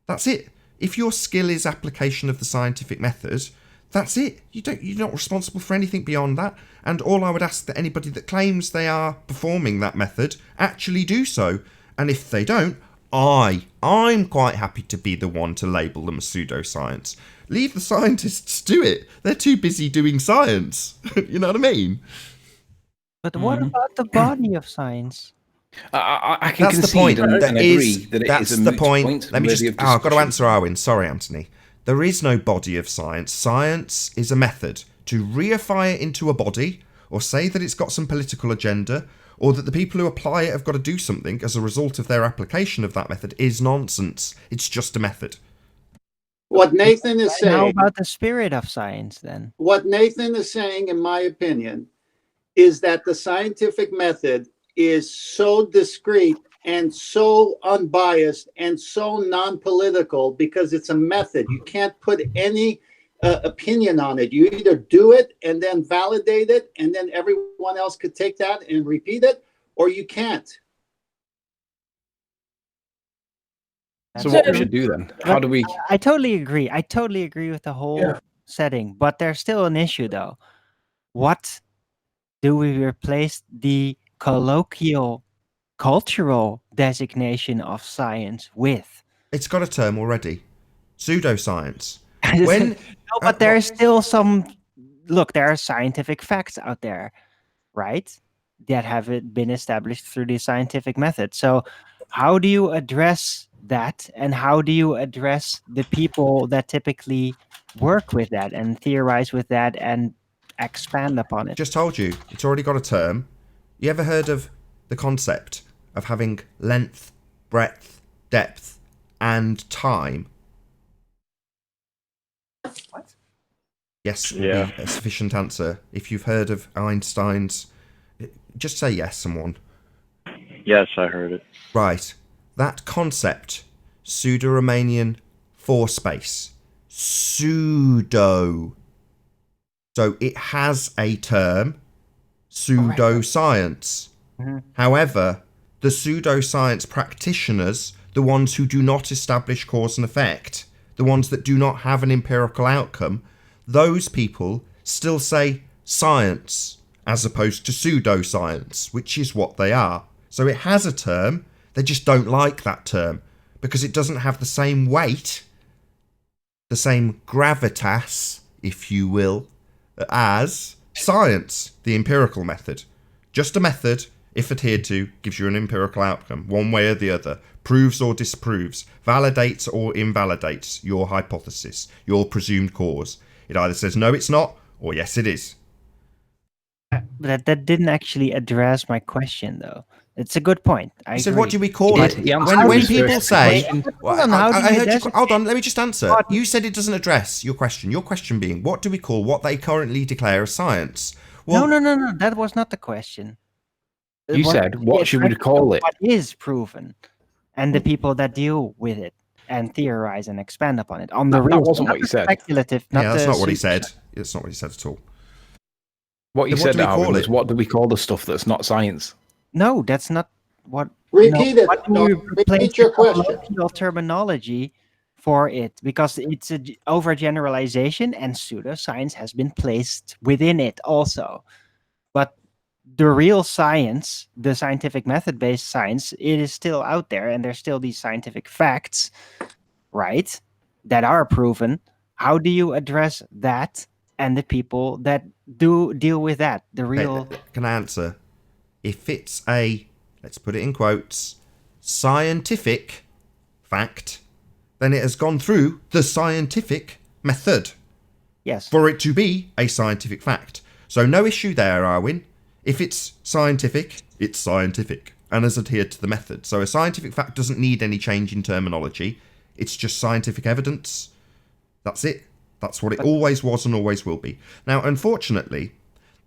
That's it. If your skill is application of the scientific method, that's it. You're not responsible for anything beyond that. And all I would ask that anybody that claims they are performing that method actually do so. And if they don't, I'm quite happy to be the one to label them as pseudoscience. Leave the scientists do it. They're too busy doing science. You know what I mean? But what about the body of science? I can That's the point. concede and agree that it That's is a the moot point. Let me just. worthy of I've got to discussion. answer Arwin. Sorry, Anthony. There is no body of science. Science is a method. To reify it into a body, or say that it's got some political agenda, or that the people who apply it have got to do something as a result of their application of that method, is nonsense. It's just a method. What Nathan is And how saying, about the spirit of science then? what Nathan is saying, in my opinion, is that the scientific method is so discreet and so unbiased and so non-political because it's a method. You can't put any opinion on it. You either do it and then validate it, and then everyone else could take that and repeat it, or you can't. So what we should do then? How do we? I totally agree. I totally agree with the whole setting, but there's still an issue though. What do we replace the colloquial cultural designation of science with? It's got a term already. Pseudoscience. No, but there's still some. Look, there are scientific facts out there, right? That have been established through the scientific method. So, how do you address that, and how do you address the people that typically work with that and theorize with that and expand upon it? Just told you, it's already got a term. You ever heard of the concept of having length, breadth, depth, and time? What? Yes, would Yeah. be a sufficient answer. If you've heard of Einstein's, just say yes, someone. Yes, I heard it. Right. That concept, pseudo-Romanian for space. Pseudo. So it has a term, pseudoscience. However, the pseudoscience practitioners, the ones who do not establish cause and effect, the ones that do not have an empirical outcome, those people still say science as opposed to pseudoscience, which is what they are. So it has a term, they just don't like that term because it doesn't have the same weight, the same gravitas, if you will, as science, the empirical method. Just a method, if adhered to, gives you an empirical outcome, one way or the other, proves or disproves, validates or invalidates your hypothesis, your presumed cause. It either says no, it's not, or yes, it is. That didn't actually address my question, though. It's a good point. I He said, agree. what do we call it? He answered When his people first say... question. Well, Hold on, how do I you heard you, designate- hold on, let me just answer. What? You said it doesn't address your question. Your question being, what do we call what they currently declare as science? Well, No. That was not the question. You said, what should we call it? What is proven, and the people that deal with it and theorize and expand upon it on the That real. wasn't not what you the said. Speculative. yeah, that's the not what he super- said. That's not what he said at all. What you Then what said, do we Darwin, call was it? what do we call the stuff that's not science? No, that's not what. Repeat no, it. What do No, we repeat replace your the question. colloquial terminology for it? Because it's a overgeneralization, and pseudoscience has been placed within it also. But the real science, the scientific method-based science, it is still out there, and there's still these scientific facts, right, that are proven. How do you address that and the people that do deal with that? The real. Can I answer? If it's a, let's put it in quotes, scientific fact, then it has gone through the scientific method Yes. for it to be a scientific fact. So no issue there, Arwin. If it's scientific and has adhered to the method. So a scientific fact doesn't need any change in terminology. It's just scientific evidence. That's it. That's what it always was and always will be. Now, unfortunately,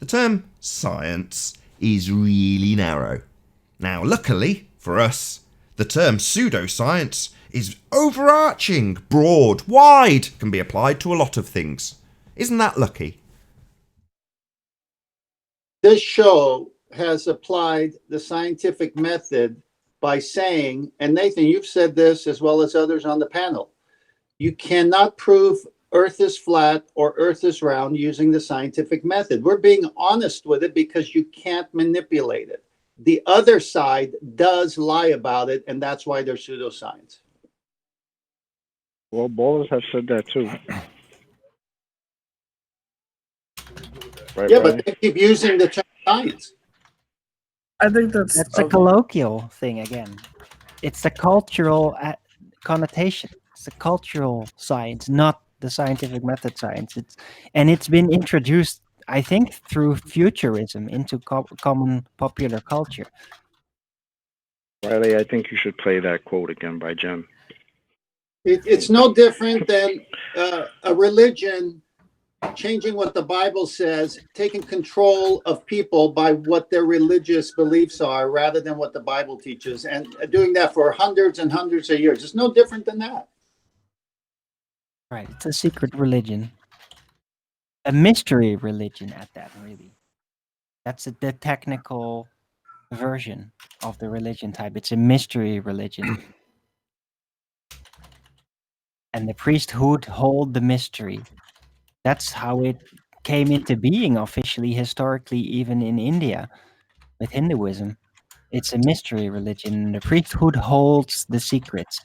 the term science is really narrow. Now, luckily for us, the term pseudoscience is overarching, broad, wide, can be applied to a lot of things. Isn't that lucky? This show has applied the scientific method by saying, and Nathan, you've said this as well as others on the panel, you cannot prove Earth is flat or Earth is round using the scientific method. We're being honest with it because you can't manipulate it. The other side does lie about it, and that's why they're pseudoscience. Well, ballers have said that too. Right, Yeah, Brian? but they keep using the term science. I think that's a colloquial thing again. It's the cultural connotation. It's the cultural science, not the scientific method science. It's been introduced, I think, through futurism into common popular culture. Riley, I think you should play that quote again by Jem. It's no different than a religion changing what the Bible says, taking control of people by what their religious beliefs are rather than what the Bible teaches, and doing that for hundreds and hundreds of years. It's no different than that. Right. It's a secret religion. A mystery religion at that, really. That's the technical version of the religion type. It's a mystery religion. And the priesthood hold the mystery. That's how it came into being officially, historically, even in India with Hinduism. It's a mystery religion. The priesthood holds the secrets.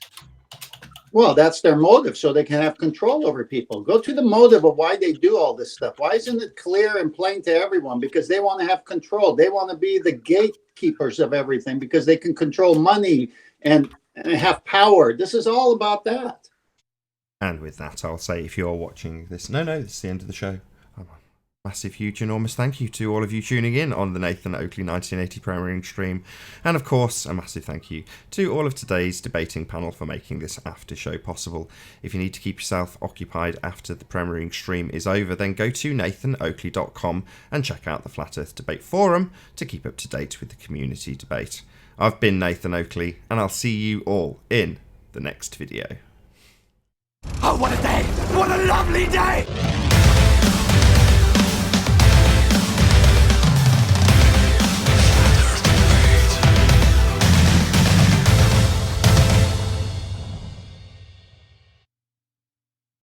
Well, that's their motive, so they can have control over people. Go to the motive of why they do all this stuff. Why isn't it clear and plain to everyone? Because they want to have control. They want to be the gatekeepers of everything because they can control money and have power. This is all about that. And with that, I'll say, if you're watching this, this is the end of the show. Massive, huge, enormous thank you to all of you tuning in on the Nathan Oakley 1980 premiering stream. And of course, a massive thank you to all of today's debating panel for making this after show possible. If you need to keep yourself occupied after the premiering stream is over, then go to nathanoakley.com and check out the Flat Earth Debate Forum to keep up to date with the community debate. I've been Nathan Oakley, and I'll see you all in the next video. Oh, what a day! What a lovely day!